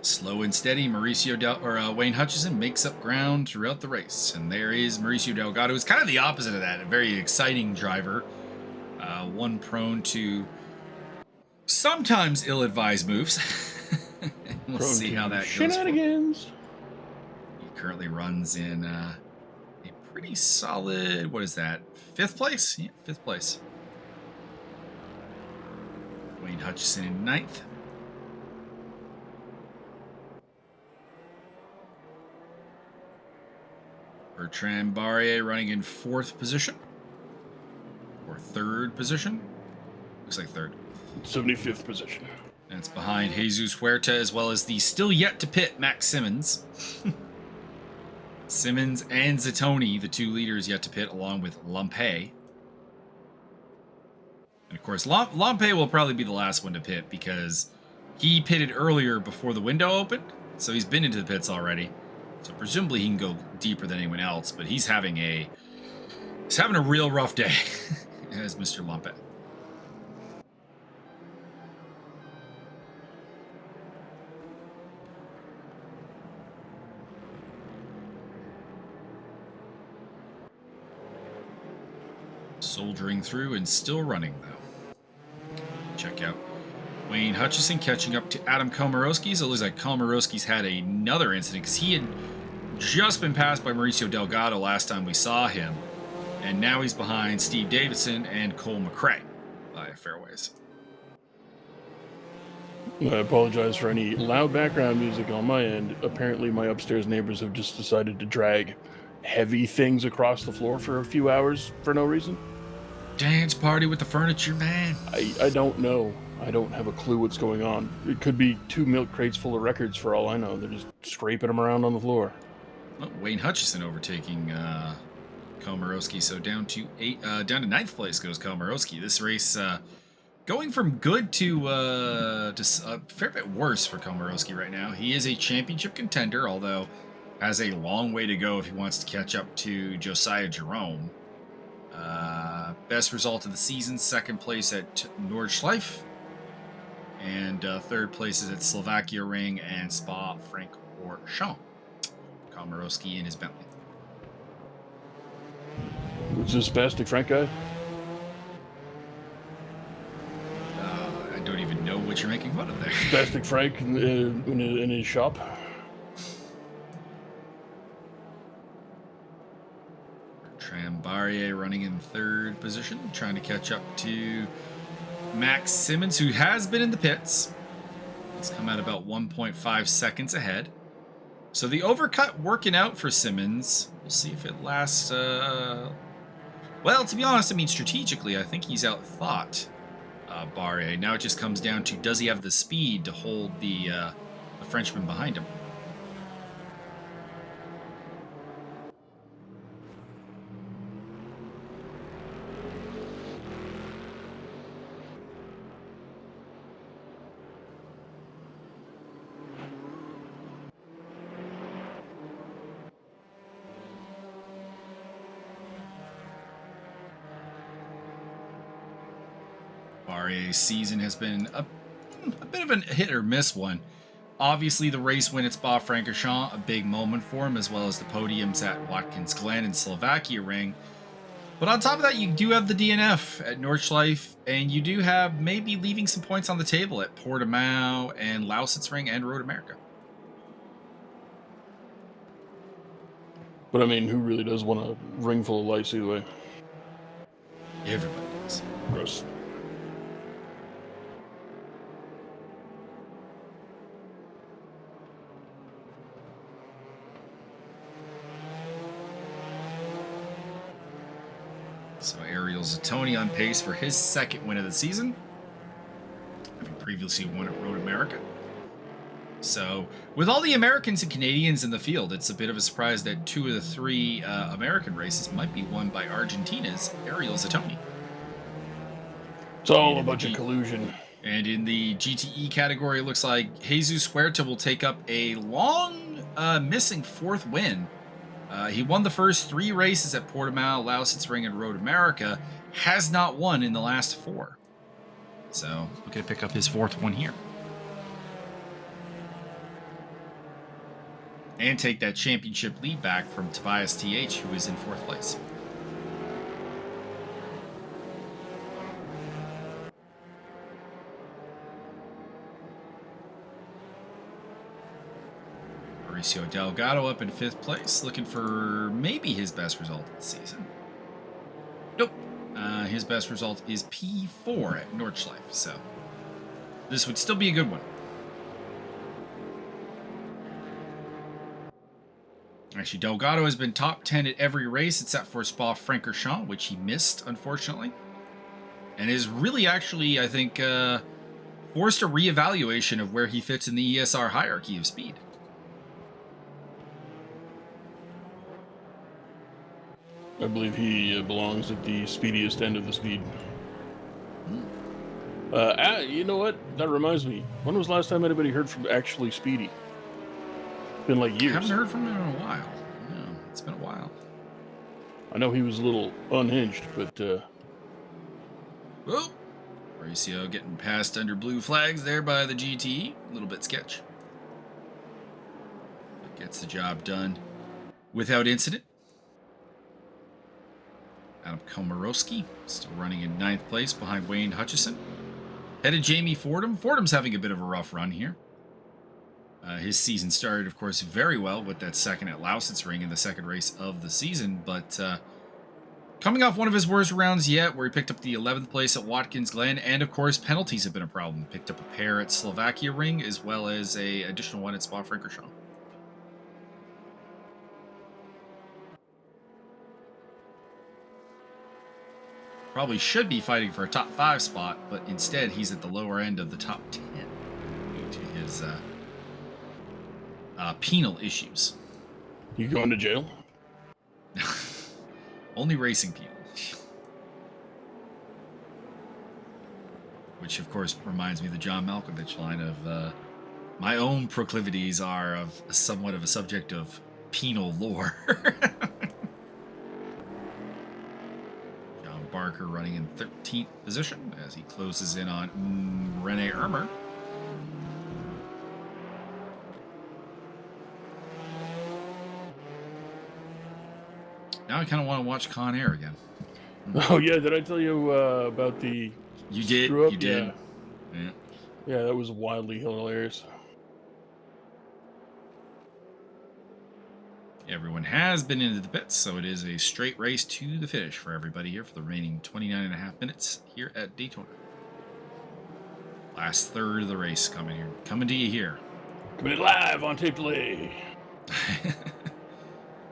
Slow and steady, Wayne Hutchison makes up ground throughout the race. And there is Mauricio Delgado, who's kind of the opposite of that. A very exciting driver. One prone to sometimes ill-advised moves. We'll see how that goes. Shenanigans. He currently runs in a pretty solid, what is that, 5th place? Yeah, 5th place. Wayne Hutchison in 9th. Bertrand Barrier running in 4th position. Or 3rd position. Looks like 3rd. 75th position. That's behind Jesus Huerta, as well as the still yet to pit Max Simmons. Simmons and Zatoni, the 2 leaders yet to pit, along with Lampe. And of course, Lampe will probably be the last one to pit because he pitted earlier before the window opened. So he's been into the pits already. So presumably he can go deeper than anyone else, but he's having a real rough day, as Mr. Lampe. Soldiering through and still running, though. Check out Wayne Hutchison catching up to Adam Komorowski. So it looks like Komorowski's had another incident because he had just been passed by Mauricio Delgado last time we saw him. And now he's behind Steve Davidson and Cole McRae by fairways. I apologize for any loud background music on my end. Apparently my upstairs neighbors have just decided to drag heavy things across the floor for a few hours for no reason. Dance party with the furniture, man. I don't know. I don't have a clue what's going on. It could be 2 milk crates full of records for all I know. They're just scraping them around on the floor. Oh, Wayne Hutchison overtaking Komorowski. So down to 9th place goes Komorowski. This race going from good to a fair bit worse for Komorowski right now. He is a championship contender, although has a long way to go if he wants to catch up to Josiah Jerome. Best result of the season, 2nd place at Nordschleife. And 3rd place is at Slovakia Ring and Spa-Francorchamps. Komorowski in his Bentley. Who's this Spastic Frank guy? I don't even know what you're making fun of there. Spastic Frank in his shop. Bertrand Barrier running in 3rd position, trying to catch up to Max Simmons, who has been in the pits. He's come out about 1.5 seconds ahead. So the overcut working out for Simmons. We'll see if it lasts. Well, to be honest, I mean, strategically, I think he's outthought Barre. Now it just comes down to, does he have the speed to hold the Frenchman behind him. RA's season has been a bit of a hit or miss one. Obviously, the race win at Spa-Francorchamps, a big moment for him, as well as the podiums at Watkins Glen and Slovakia Ring. But on top of that, you do have the DNF at Nordschleife, and you do have maybe leaving some points on the table at Portimao and Lausitz Ring and Road America. But I mean, who really does want a ring full of lice either way? Everybody does. Gross. So Ariel Zatoni on pace for his second win of the season, having previously won at Road America. So with all the Americans and Canadians in the field, it's a bit of a surprise that 2 of the 3 American races might be won by Argentina's Ariel Zatoni. It's all a bunch of collusion. And in the GTE category, it looks like Jesus Huerta will take up a long missing 4th win. He won the first 3 races at Portimao, Lausitz Ring, and Road America. Has not won in the last 4. So looking to pick up his 4th one here. And take that championship lead back from Tobias TH, who is in 4th place. Mauricio Delgado up in 5th place, looking for maybe his best result of the season. Nope. His best result is P4 at Nordschleife, so this would still be a good one. Actually, Delgado has been top 10 at every race except for Spa-Francorchamps, which he missed, unfortunately. And is really actually, I think, forced a reevaluation of where he fits in the ESR hierarchy of speed. I believe he belongs at the speediest end of the speed. You know what? That reminds me. When was the last time anybody heard from actually Speedy? It's been like years. I haven't heard from him in a while. No, it's been a while. I know he was a little unhinged, but... Oh! Mauricio getting passed under blue flags there by the GTE. A little bit sketch. But gets the job done without incident. Adam Komorowski still running in 9th place behind Wayne Hutchison. Headed Jamie Fordham. Fordham's having a bit of a rough run here. His season started, of course, very well with that second at Lausitz Ring in the second race of the season, but coming off one of his worst rounds yet, where he picked up the 11th place at Watkins Glen, and of course, penalties have been a problem. Picked up a pair at Slovakia Ring, as well as a additional one at Spa-Francorchamps. Probably should be fighting for a top 5 spot, but instead he's at the lower end of the top 10 due to his penal issues. You going to jail? Only racing penal. Which, of course, reminds me of the John Malkovich line of my own proclivities are of somewhat of a subject of penal lore. Barker running in 13th position as he closes in on Rene Ermer. Now I kind of want to watch Con Air again. Oh yeah, did I tell you about the You did. screw up? You did. Yeah. Yeah, that was wildly hilarious. Everyone has been into the pits, so it is a straight race to the finish for everybody here for the remaining 29.5 minutes here at Daytona. Last third of the race coming to you here. Coming live on tape delay.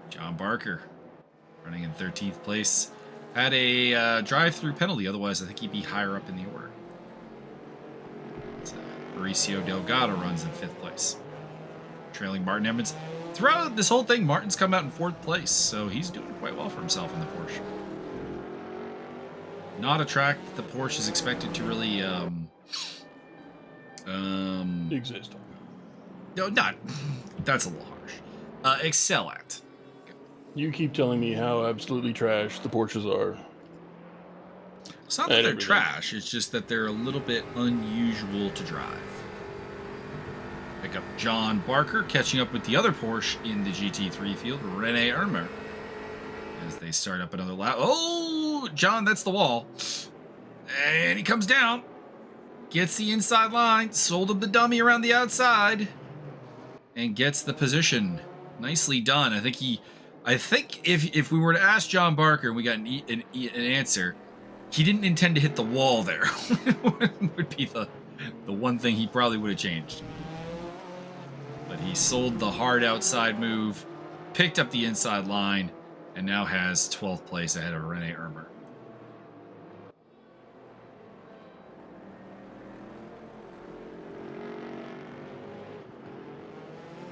John Barker running in 13th place. Had a drive-through penalty, otherwise I think he'd be higher up in the order. Mauricio Delgado runs in 5th place. trailing Martin Emmons. Throughout this whole thing, Martin's come out in 4th place, so he's doing quite well for himself in the Porsche. Not a track that the Porsche is expected to really exist. No, not. That's a little harsh. Excel at. You keep telling me how absolutely trash the Porsches are. It's not that they're trash, it's just that they're a little bit unusual to drive. Pick up John Barker, catching up with the other Porsche in the GT3 field, Rene Ermer, as they start up another lap. Oh, John, that's the wall. And he comes down, gets the inside line, sold him the dummy around the outside, and gets the position. Nicely done. I think if we were to ask John Barker and we got an answer, he didn't intend to hit the wall there. Would be the one thing he probably would have changed. But he sold the hard outside move, picked up the inside line, and now has 12th place ahead of Rene Ermer.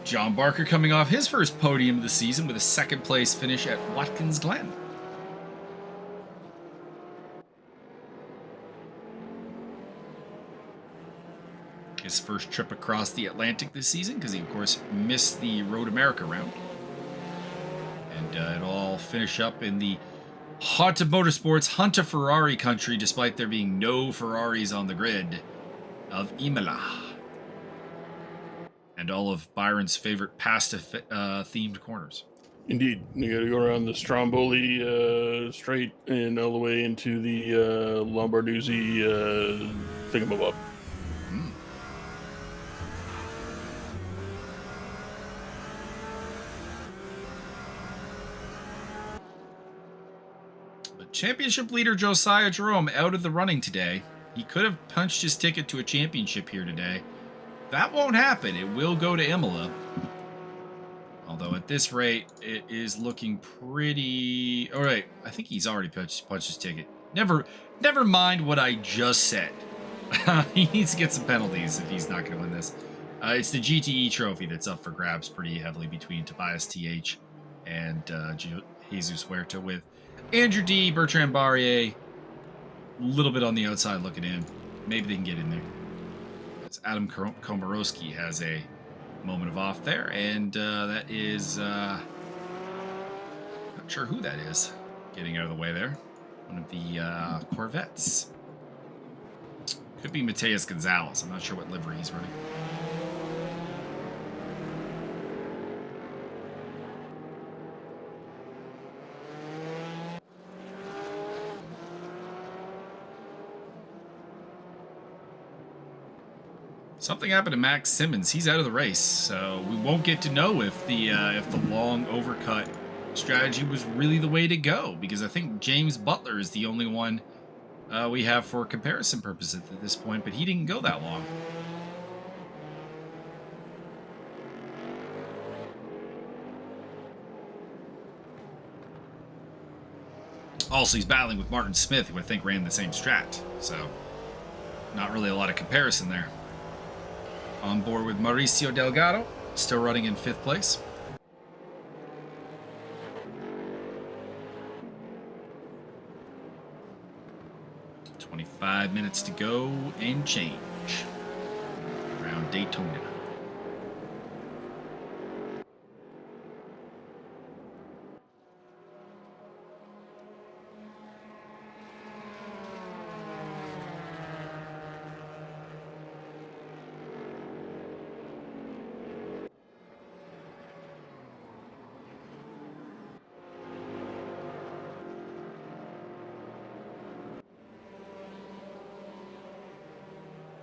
John Barker coming off his first podium of the season with a 2nd place finish at Watkins Glen. His first trip across the Atlantic this season, because he, of course, missed the Road America round. And it'll all finish up in the Honda Motorsports Hunter Ferrari country, despite there being no Ferraris on the grid, of Imola. And all of Byron's favorite pasta-themed corners. Indeed. You got to go around the Stromboli Strait and all the way into the Lombarduzzi thingamabob. But championship leader Josiah Jerome out of the running today. He could have punched his ticket to a championship here today. That won't happen. It will go to Imola. Although at this rate, it is looking pretty... All right, I think he's already punched his ticket. Never mind what I just said. He needs to get some penalties if he's not going to win this. It's the GTE trophy that's up for grabs pretty heavily between Tobias TH and Jesus Huerta, with Andrew D, Bertrand Barrier, a little bit on the outside looking in. Maybe they can get in there. Adam Komorowski has a moment of off there, and that is not sure who that is getting out of the way there. One of the Corvettes. Could be Mateus Gonzalez. I'm not sure what livery he's running. Something happened to Max Simmons. He's out of the race, so we won't get to know if the long overcut strategy was really the way to go, because I think James Butler is the only one we have for comparison purposes at this point, but he didn't go that long. Also, he's battling with Martin Smith, who I think ran the same strat, so not really a lot of comparison there. On board with Mauricio Delgado, still running in 5th place. "25 minutes to go and change around Daytona."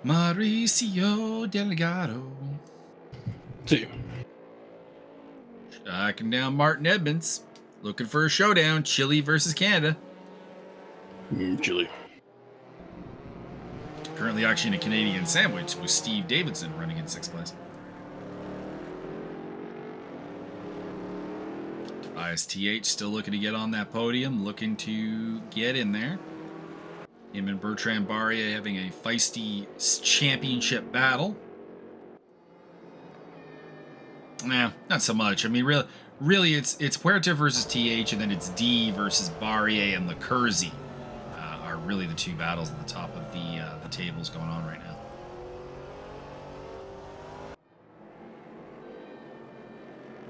Mauricio Delgado. See. Tracking down Martin Edmonds. Looking for a showdown. Chile versus Canada. Chile. Currently actually in a Canadian sandwich with Steve Davidson running in 6th place. Tobias TH still looking to get on that podium. Looking to get in there. Him and Bertrand Barrier having a feisty championship battle. Nah, not so much. I mean, really, it's Puerta versus TH, and then it's D versus Barrier and Lecurzi are really the two battles at the top of the tables going on right now.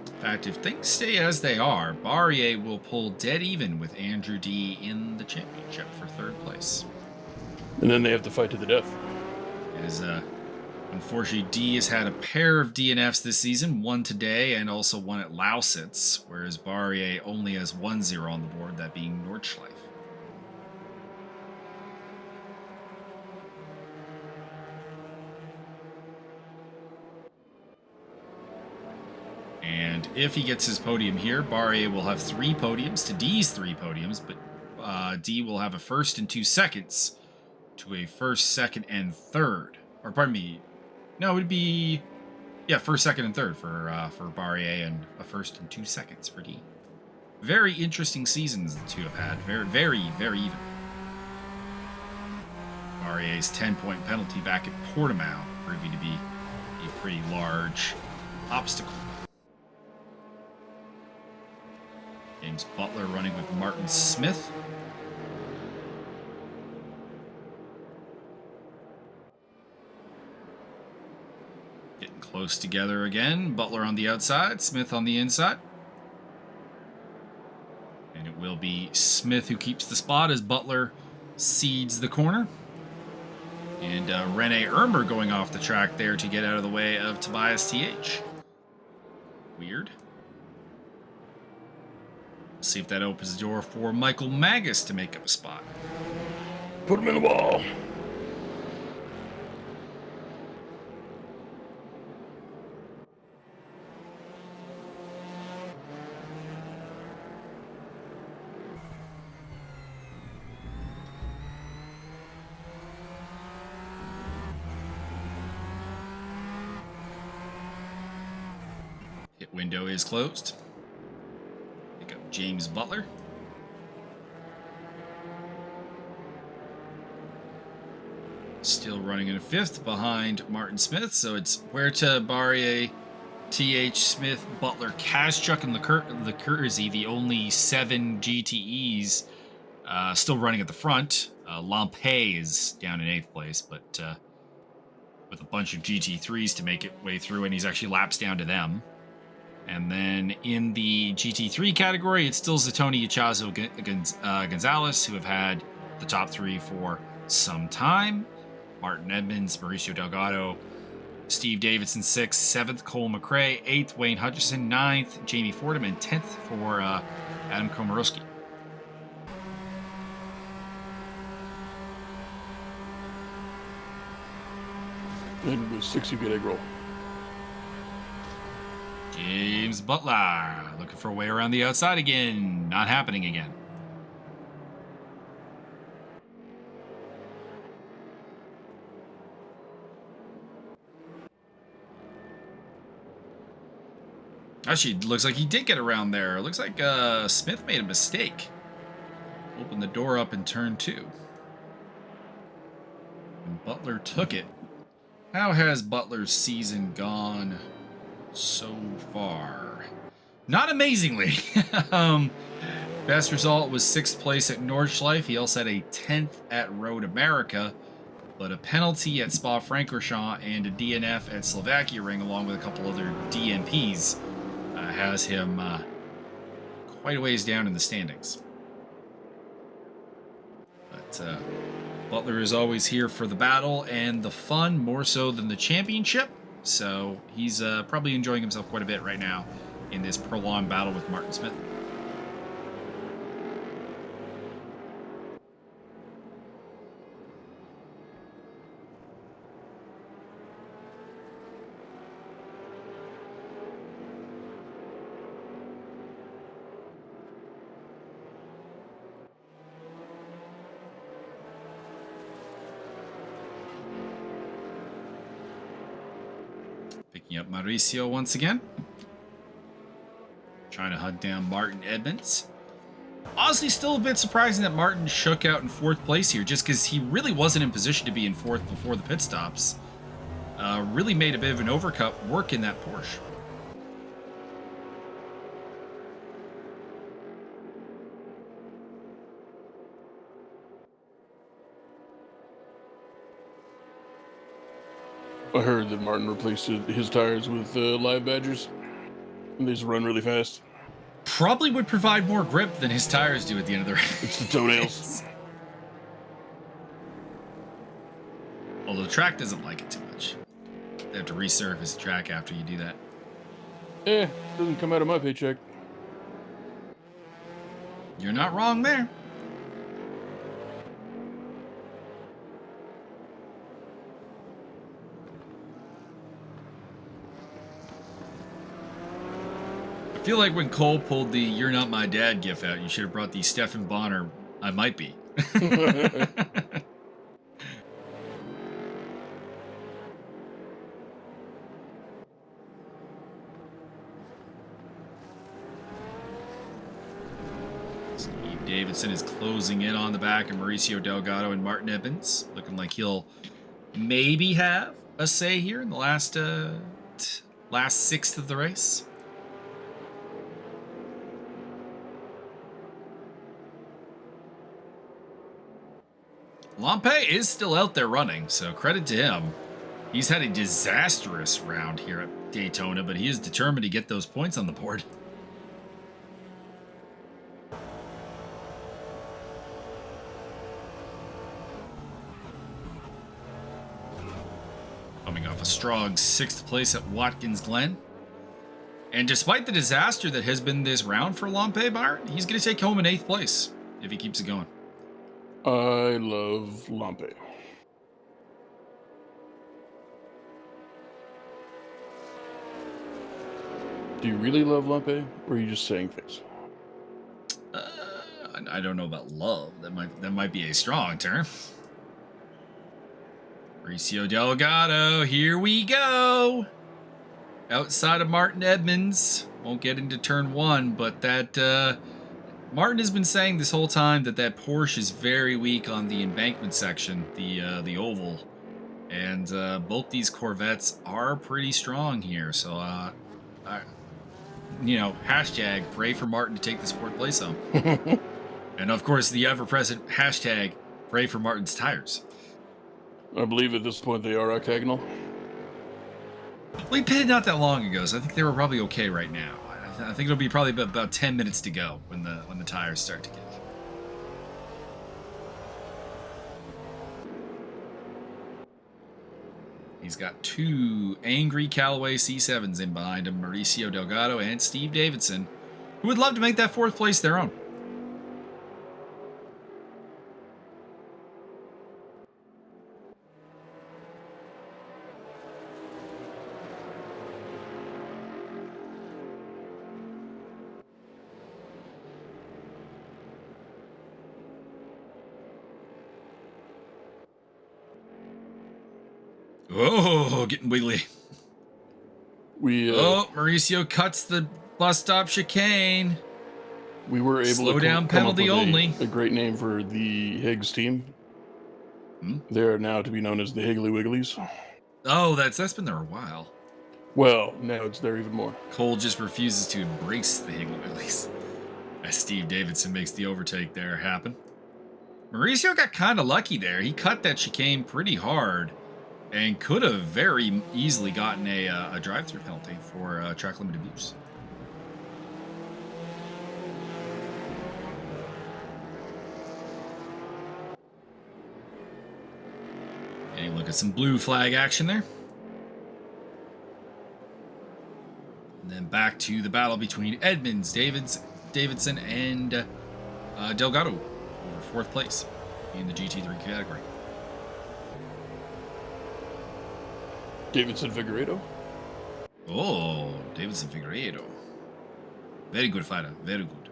In fact, if things stay as they are, Barrier will pull dead even with Andrew D in the championship for third place. And then they have to fight to the death. It is unfortunately, D has had a pair of DNFs this season, one today and also one at Lausitz, whereas Barrier only has 1-0 on the board, that being Nordschleife. And if he gets his podium here, Barrier will have 3 podiums to D's 3 podiums, but D will have a first and 2 seconds to a first, second, and third. Or pardon me, no, it would be, yeah, first, second, and third for Barrier, and a first and 2 seconds for D. Very interesting seasons the two have had. Very, very, very even. Barrier's 10-point penalty back at Portimao proving to be a pretty large obstacle. James Butler running with Martin Smith. Getting close together again. Butler on the outside, Smith on the inside. And it will be Smith who keeps the spot as Butler cedes the corner. And Rene Ermer going off the track there to get out of the way of Tobias TH. Weird. See if that opens the door for Michael Magas to make up a spot. Put him in the wall. Hit window is closed. James Butler. Still running in a 5th behind Martin Smith, so it's Huerta, Barrier, TH, Smith, Butler, Kaschuk, and Lecurzi, the only 7 GTEs still running at the front. Lampe is down in 8th place, but with a bunch of GT3s to make it way through, and he's actually laps down to them. And then in the GT3 category, it's still Zatoni, Ichazo, Gonzalez, who have had the top 3 for some time. Martin Edmonds, Mauricio Delgado, Steve Davidson, 6th, 7th, Cole McRae, 8th, Wayne Hutchison, 9th, Jamie Fordham, and 10th for Adam Komorowski. And it was 60-bit egg roll. James Butler looking for a way around the outside again. Not happening again. Actually, it looks like he did get around there. It looks like Smith made a mistake. Opened the door up in turn 2. And Butler took it. How has Butler's season gone so far? Not amazingly. Best result was 6th place at Nordschleife. He also had a 10th at Road America, but a penalty at Spa-Francorchamps and a DNF at Slovakia Ring, along with a couple other DNPs, has him quite a ways down in the standings. But Butler is always here for the battle and the fun, more so than the championship. So he's probably enjoying himself quite a bit right now in this prolonged battle with Martin Smith. Picking up Mauricio once again. Trying to hunt down Martin Edmonds. Honestly, still a bit surprising that Martin shook out in 4th place here, just because he really wasn't in position to be in 4th before the pit stops. Really made a bit of an overcut work in that Porsche. I heard that Martin replaced his tires with live badgers, and they just run really fast. Probably would provide more grip than his tires do at the end of the race. It's the toenails. Although the track doesn't like it too much. They have to resurface the track after you do that. Doesn't come out of my paycheck. You're not wrong there. I feel like when Cole pulled the "You're Not My Dad" gif out, you should have brought the Stefan Bonner "I Might Be." Steve Davidson is closing in on the back of Mauricio Delgado and Martin Evans, looking like he'll maybe have a say here in the last sixth of the race. Lampe is still out there running, so credit to him. He's had a disastrous round here at Daytona, but he is determined to get those points on the board. Coming off a strong 6th place at Watkins Glen. And despite the disaster that has been this round for Lampe, Byron, he's going to take home in 8th place if he keeps it going. I love Lampe. Do you really love Lampe, or are you just saying things? I don't know about love. That might be a strong term. Mauricio Delgado, here we go. Outside of Martin Edmonds. Won't get into turn 1, but that Martin has been saying this whole time that Porsche is very weak on the embankment section, the oval, and both these Corvettes are pretty strong here. So, hashtag pray for Martin to take this 4th place home, and of course the ever-present hashtag pray for Martin's tires. I believe at this point they are octagonal. We pitted not that long ago, so I think they were probably okay right now. I think it'll be probably about 10 minutes to go when the tires start to kick. He's got 2 angry Callaway C7s in behind him, Mauricio Delgado and Steve Davidson, who would love to make that 4th place their own. Oh, getting wiggly. Mauricio cuts the bus stop chicane. We were able slow to down come penalty up with only. A great name for the Higgs team. They are now to be known as the Higgly Wigglies. Oh, that's been there a while. Well, now it's there even more. Cole just refuses to embrace the Higgly Wigglies as Steve Davidson makes the overtake there happen. Mauricio got kind of lucky there. He cut that chicane pretty hard and could have very easily gotten a drive-through penalty for track limit abuse. And look at some blue flag action there. And then back to the battle between Edmonds, Davidson, and Delgado over 4th place in the GT3 category. Davidson Figueiredo. Oh, Davidson Figueiredo. Very good fighter. Very good.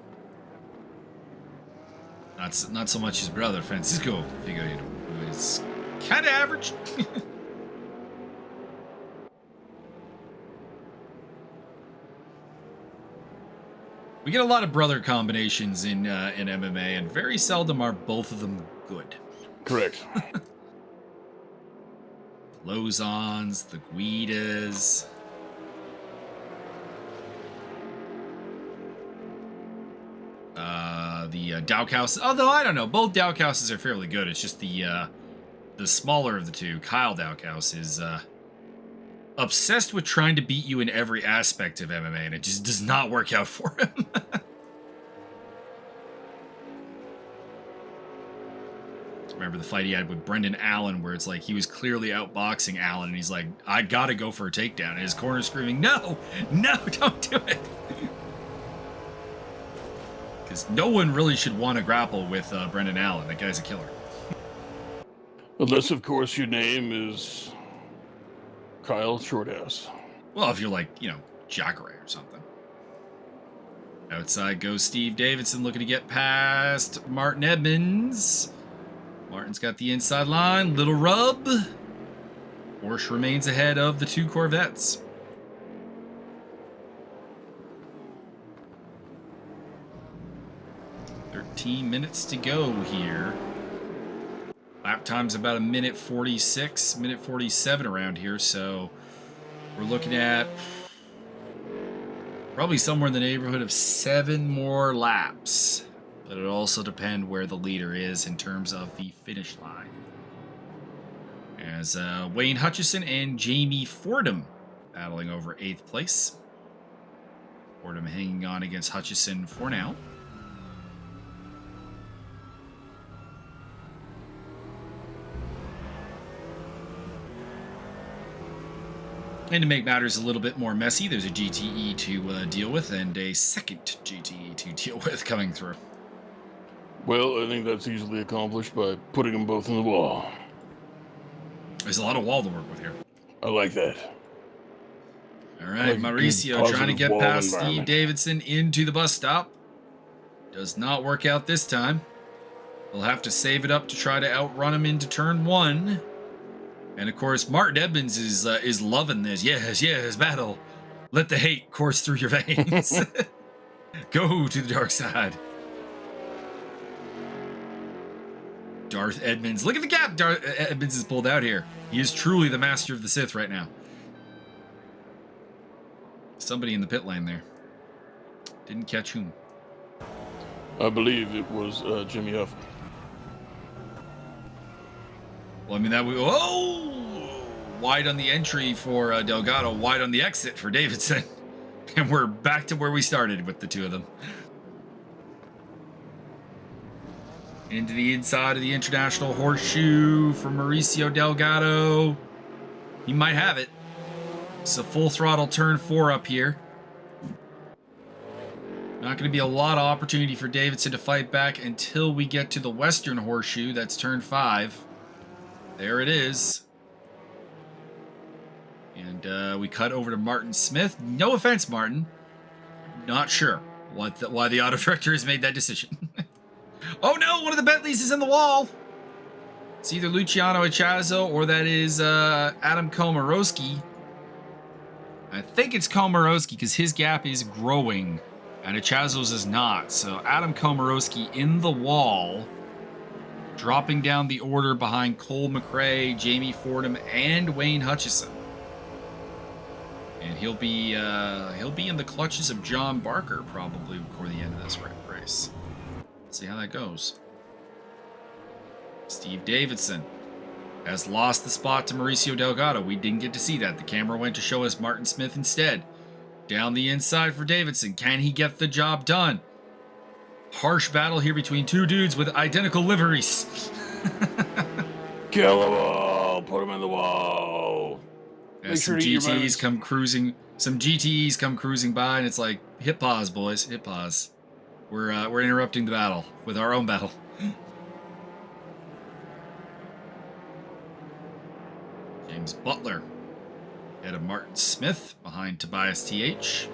Not so much his brother, Francisco Figueiredo, who is kind of average. We get a lot of brother combinations in MMA, and very seldom are both of them good. Correct. Lozons, the Guidas. The Dowkhouses. Although, I don't know. Both Dowkhouses are fairly good. It's just the smaller of the two, Kyle Dowkhouse, is obsessed with trying to beat you in every aspect of MMA, and it just does not work out for him. Remember the fight he had with Brendan Allen, where it's like he was clearly outboxing Allen, and he's like, I gotta go for a takedown. And his corner screaming, no, don't do it. Because no one really should want to grapple with Brendan Allen. That guy's a killer. Unless, of course, your name is Kyle Shorthouse. Well, if you're like, Jacare or something. Outside goes Steve Davidson, looking to get past Martin Edmonds. Martin's got the inside line. Little rub. Porsche remains ahead of the 2 Corvettes. Minutes to go here. Lap time's about a minute 46, minute 47 around here, so we're looking at probably somewhere in the neighborhood of 7 more laps. But it'll also depend where the leader is in terms of the finish line. As Wayne Hutchison and Jamie Fordham battling over 8th place. Fordham hanging on against Hutchison for now. And to make matters a little bit more messy, there's a GTE to deal with and a second GTE to deal with coming through. Well, I think that's easily accomplished by putting them both in the wall. There's a lot of wall to work with here. I like that. All right, like Mauricio trying to get past Steve Davidson into the bus stop. Does not work out this time. They'll have to save it up to try to outrun him into turn 1. And of course, Martin Edmonds is loving this. Yes, battle. Let the hate course through your veins. Go to the dark side. Darth Edmonds. Look at the gap Darth Edmonds has pulled out here. He is truly the master of the Sith right now. Somebody in the pit lane there. Didn't catch whom. I believe it was Jimmy Huff. Well, I mean, that would... Oh! Wide on the entry for Delgado. Wide on the exit for Davidson. And we're back to where we started with the 2 of them. Into the inside of the International Horseshoe for Mauricio Delgado. He might have it. It's a full throttle turn 4 up here. Not going to be a lot of opportunity for Davidson to fight back until we get to the Western Horseshoe. That's turn 5. There it is. And we cut over to Martin Smith. No offense, Martin. Not sure why the auto director has made that decision. Oh no, one of the Bentleys is in the wall. It's either Luciano Echazo or that is Adam Komorowski. I think it's Komorowski because his gap is growing and Echazo's is not. So Adam Komorowski in the wall, dropping down the order behind Cole McRae, Jamie Fordham, and Wayne Hutchison. And he'll be in the clutches of John Barker probably before the end of this race. Let's see how that goes. Steve Davidson has lost the spot to Mauricio Delgado. We didn't get to see that. The camera went to show us Martin Smith instead. Down the inside for Davidson. Can he get the job done? Harsh battle here between 2 dudes with identical liveries. Kill them all. Put them in the wall. As some GTEs come cruising by, and it's like, hit pause, boys. Hit pause. We're interrupting the battle with our own battle. James Butler ahead of Martin Smith behind Tobias TH.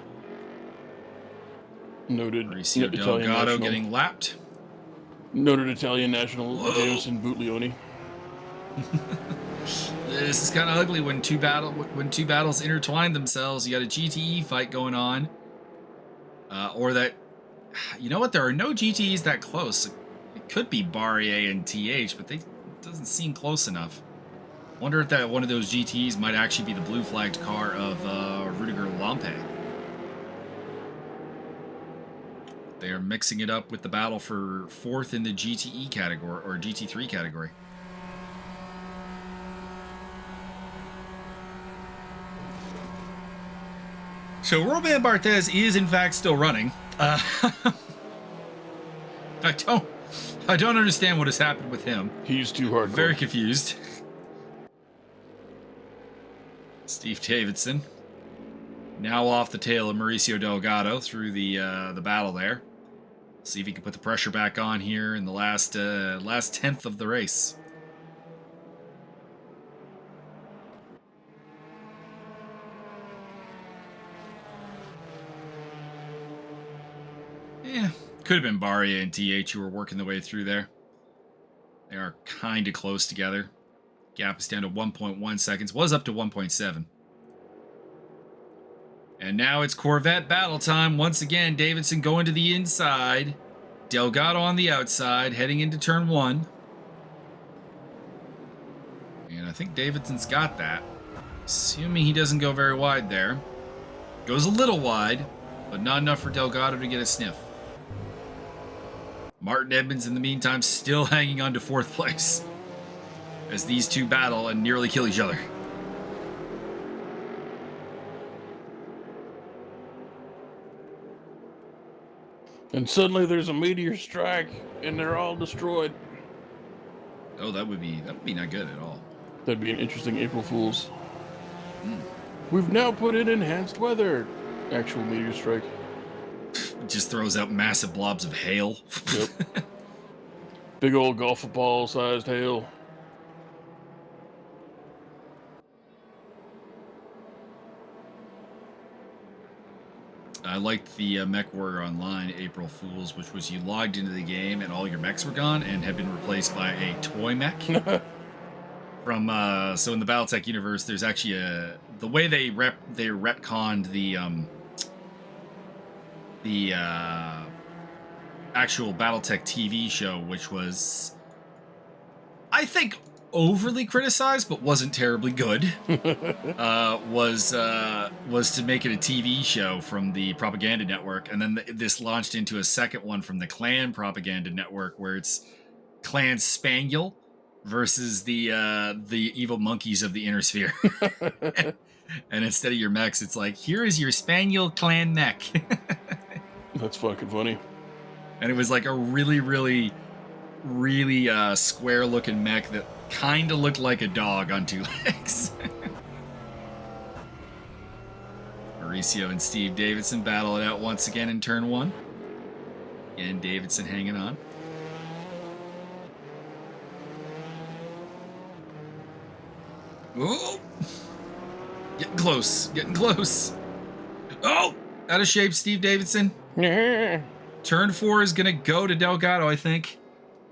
Noted Mauricio Delgado getting lapped. Noted Italian national Jameson Butlioni. This is kind of ugly when two battles intertwine themselves. You got a GTE fight going on, or that. You know what? There are no GTEs that close. It could be Barrier and TH, but it doesn't seem close enough. Wonder if that one of those GTEs might actually be the blue flagged car of Rudiger Lampe. They are mixing it up with the battle for 4th in the GTE category or GT3 category. So Roman Barthez is in fact still running. I don't understand what has happened with him. He's too hardcore. Very confused. Steve Davidson now off the tail of Mauricio Delgado through the battle there. See if he can put the pressure back on here in the last tenth of the race. Yeah, could have been Barria and TH who were working their way through there. They are kind of close together. Gap is down to 1.1 seconds. Was up to 1.7. And now it's Corvette battle time. Once again, Davidson going to the inside. Delgado on the outside, heading into turn 1. And I think Davidson's got that. Assuming he doesn't go very wide there. Goes a little wide, but not enough for Delgado to get a sniff. Martin Edmonds, in the meantime, still hanging on to 4th place as these two battle and nearly kill each other. And suddenly there's a meteor strike, and they're all destroyed. Oh, that would be not good at all. That'd be an interesting April Fool's. We've now put in enhanced weather. Actual meteor strike. Just throws out massive blobs of hail. Yep. Big old golf ball sized hail. I liked the mech warrior online April Fools, which was you logged into the game and all your mechs were gone and had been replaced by a toy mech. From so in the BattleTech universe, there's actually the way they retconned the actual BattleTech TV show, which was, I think, overly criticized but wasn't terribly good. Was to make it a TV show from the Propaganda Network, and then this launched into a second one from the Clan Propaganda Network, where it's Clan Spaniel versus the evil monkeys of the Inner Sphere. And instead of your mechs, it's like, here is your Spaniel Clan mech. That's fucking funny. And it was like a really, really, really square looking mech that kind of looked like a dog on 2 legs. Mauricio and Steve Davidson battle it out once again in turn 1. And Davidson hanging on. Oh! Getting close. Getting close. Oh! Out of shape, Steve Davidson. Turn 4 is going to go to Delgado, I think.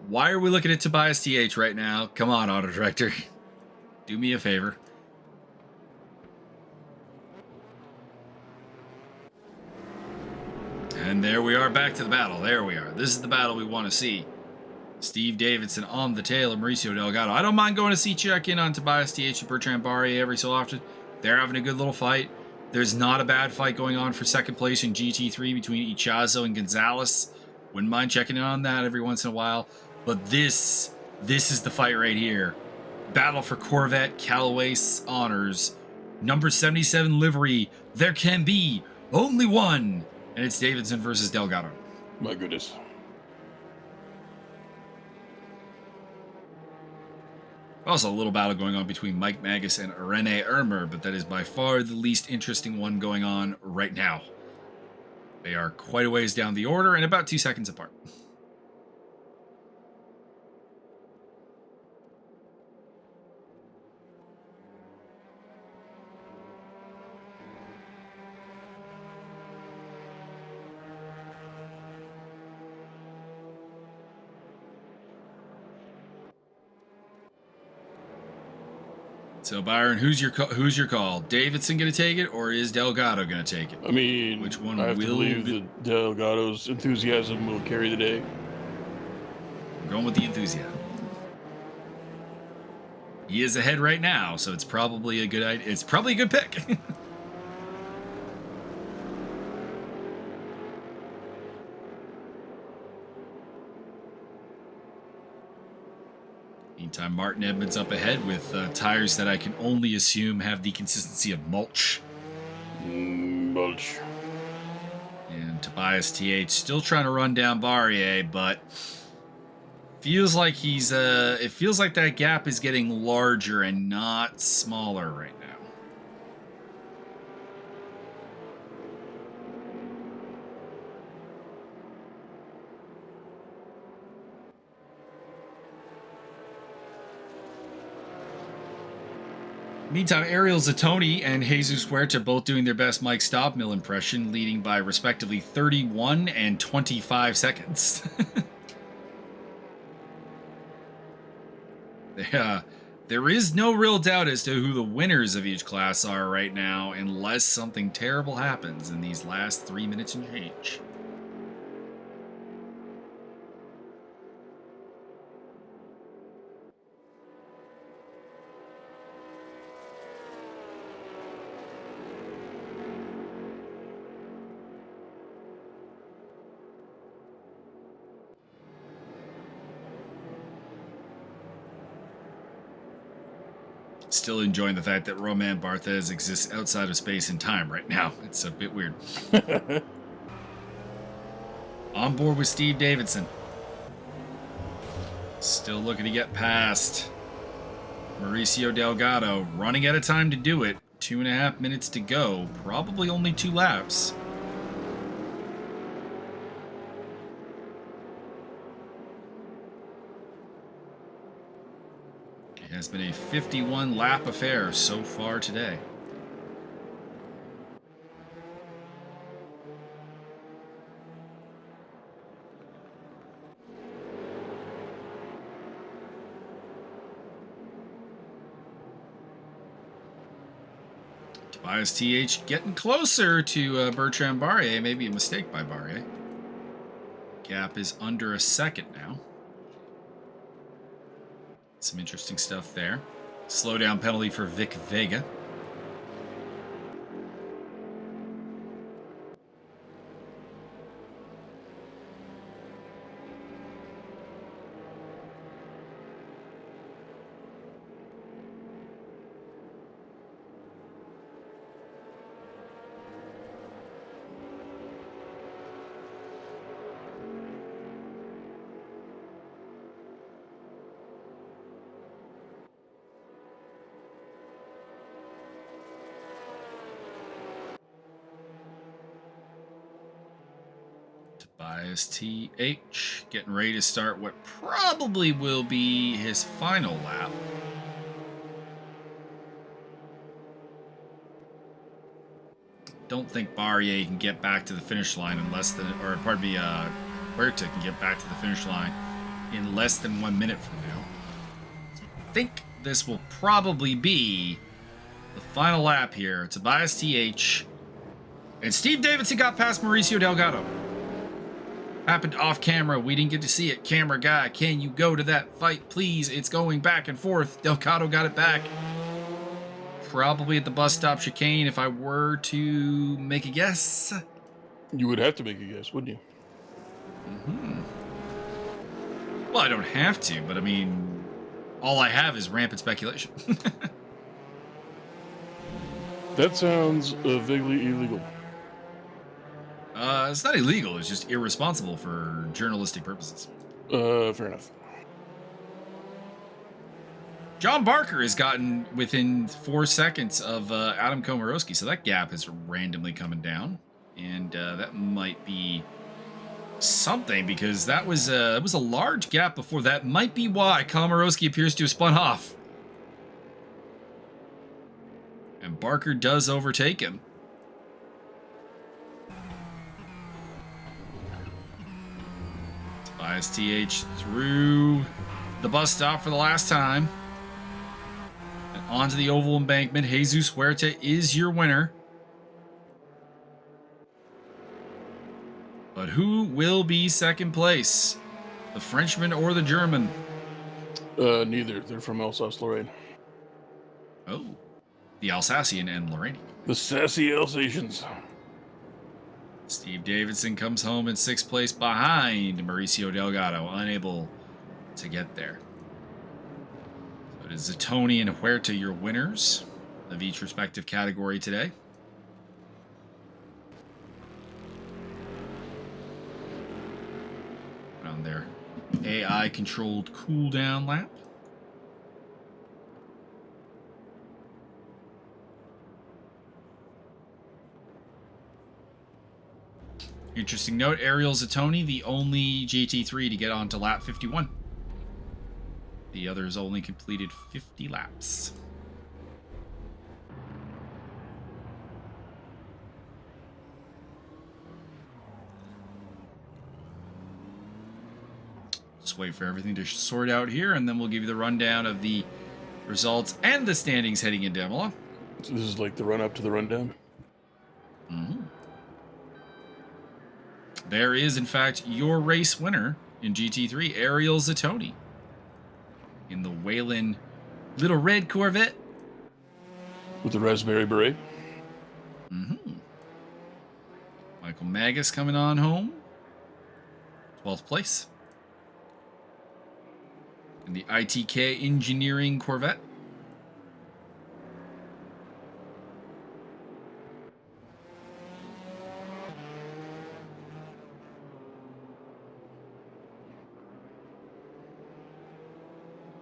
Why are we looking at Tobias TH right now? Come on, Auto Director. Do me a favor. And there we are, back to the battle. There we are. This is the battle we want to see. Steve Davidson on the tail of Mauricio Delgado. I don't mind going to see check in on Tobias TH and Bertrand Barry every so often. They're having a good little fight. There's not a bad fight going on for second place in GT3 between Ichazo and Gonzalez. Wouldn't mind checking in on that every once in a while. But this is the fight right here. Battle for Corvette Callaway honors. Number 77 livery. There can be only one. And it's Davidson versus Delgado. My goodness. Also, a little battle going on between Mike Magas and Rene Ermer, but that is by far the least interesting one going on right now. They are quite a ways down the order and about 2 seconds apart. So Byron, who's your call? Davidson going to take it, or is Delgado going to take it? I mean, which one I have will to believe that Delgado's enthusiasm will carry the day. We're going with the enthusiasm. He is ahead right now, so it's probably a good idea. It's probably a good pick. Meantime, Martin Edmonds up ahead with tires that I can only assume have the consistency of mulch. Mulch. Beach. And Tobias TH still trying to run down Barrier, but feels like he's it feels like that gap is getting larger and not smaller right now. Meantime, Ariel Zatoni and Jesus Huerta both doing their best Mike Stobmill impression, leading by respectively 31 and 25 seconds. There is no real doubt as to who the winners of each class are right now, unless something terrible happens in these last 3 minutes and change. Still enjoying the fact that Roman Barthez exists outside of space and time right now. It's a bit weird. On board with Steve Davidson. Still looking to get past Mauricio Delgado. Running out of time to do it. 2.5 minutes to go. Probably only 2 laps. It has been a 51 lap affair so far today. Tobias TH getting closer to Bertrand Barrier. Maybe a mistake by Barrier. Gap is under a second now. Some interesting stuff there. Slowdown penalty for Vic Vega. Tobias TH getting ready to start what probably will be his final lap. Don't think Barrier can get back to the finish line in less than, or pardon me, Huerta can get back to the finish line in less than 1 minute from now. So I think this will probably be the final lap here. Tobias TH and Steve Davidson got past Mauricio Delgado. Happened off camera. We didn't get to see it. Camera guy, can you go to that fight, please? It's going back and forth. Delgado got it back. Probably at the bus stop chicane, if I were to make a guess. You would have to make a guess, wouldn't you? Mm-hmm. Well, I don't have to, but I mean, all I have is rampant speculation. That sounds vaguely illegal. It's not illegal. It's just irresponsible for journalistic purposes. Fair enough. John Barker has gotten within 4 seconds of Adam Komorowski, so that gap is randomly coming down, and that might be something because that was it was a large gap before. That might be why Komorowski appears to have spun off, and Barker does overtake him. Tobias TH through the bus stop for the last time. And onto the oval embankment. Jesus Huerta is your winner. But who will be second place? The Frenchman or the German? Neither. They're from Alsace-Lorraine. Oh, the Alsatian and Lorraine. The sassy Alsatians. Steve Davidson comes home in 6th place behind Mauricio Delgado, unable to get there. So it is Zatoni and Huerta your winners of each respective category today. their AI controlled cooldown lap. Interesting note, Ariel Zatoni, the only GT3 to get onto lap 51. The others only completed 50 laps. Just wait for everything to sort out here, and then we'll give you the rundown of the results and the standings heading into Imola. So this is like the run-up to the rundown? Mm-hmm. There is, in fact, your race winner in GT3, Ariel Zatoni, in the Whalen Little Red Corvette. With the raspberry beret? Mm-hmm. Michael Magas coming on home. 12th place. In the ITK Engineering Corvette.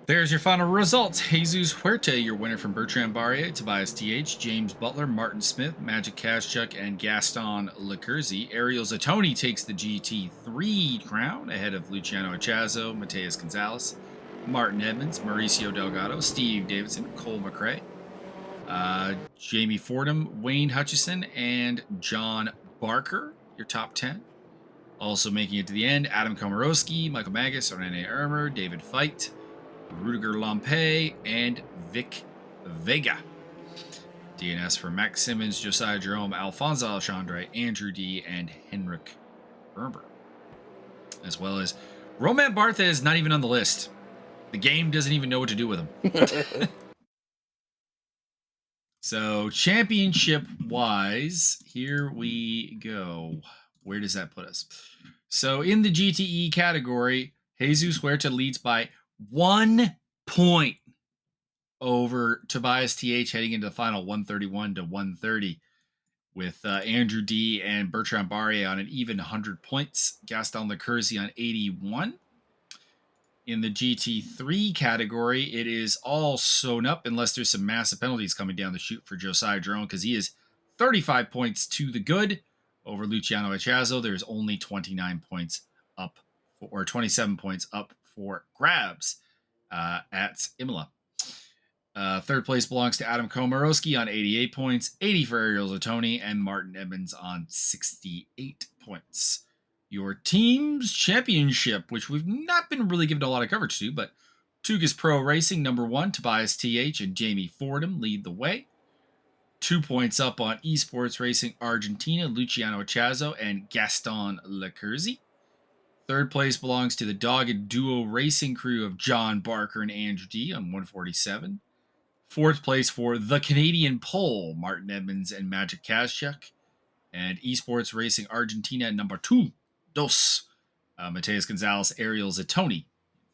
There's your final results. Jesus Huerta, your winner from Bertrand Barrier, Tobias TH, James Butler, Martin Smith, Magic Kazchuk, and Gaston Lecurzi. Ariel Zatoni takes the GT3 crown ahead of Luciano Echazo, Mateus Gonzalez, Martin Edmonds, Mauricio Delgado, Steve Davidson, Cole McRae, Jamie Fordham, Wayne Hutchison, and John Barker, your top 10. Also making it to the end, Adam Komorowski, Michael Magas, Rene Ermer, David Feit, Rudiger Lampe, and Vic Vega. DNS for Max Simmons, Josiah Jerome, Alfonso Alexandre, Andrew D, and Henrik Berber. As well as Roman Bartha is not even on the list. The game doesn't even know what to do with him. So, championship-wise, here we go. Where does that put us? So, in the GTE category, Jesus Huerta leads by 1 point over Tobias TH heading into the final 131 to 130, with Andrew D and Bertrand Barrier on an even 100 points, Gaston Lecurzi on 81. In the GT3 category, it is all sewn up unless there's some massive penalties coming down the chute for Josiah Drone, because he is 35 points to the good over Luciano Echazo. There's only 29 points up, or 27 points up for grabs at Imola. Third place belongs to Adam Komorowski on 88 points, 80 for Ariel Zatoni, and Martin Edmonds on 68 points. Your team's championship, which we've not been really given a lot of coverage to, but TUGAS Pro Racing, number 1, Tobias TH and Jamie Fordham lead the way. 2 points up on eSports Racing Argentina, Luciano Echazo and Gaston Lecurzi. Third place belongs to the Dogged Duo Racing crew of John Barker and Andrew D on 147. Fourth place for the Canadian Pole, Martin Edmonds and Magic Kazchuk. And eSports Racing Argentina, number 2, Dos, Mateus Gonzalez, Ariel Zatoni,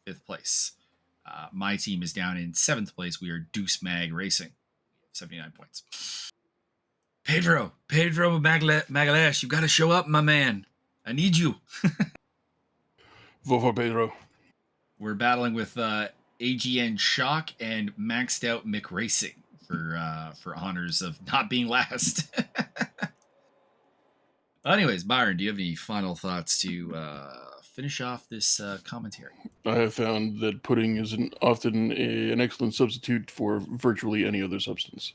5th place. My team is down in 7th place. We are Deuce Mag Racing, 79 points. Pedro Magalhaes, you got to show up, my man. I need you. Vote for Pedro. We're battling with AGN Shock and Maxed Out McRacing for honors of not being last. Anyways, Byron, do you have any final thoughts to finish off this commentary? I have found that pudding is often an excellent substitute for virtually any other substance.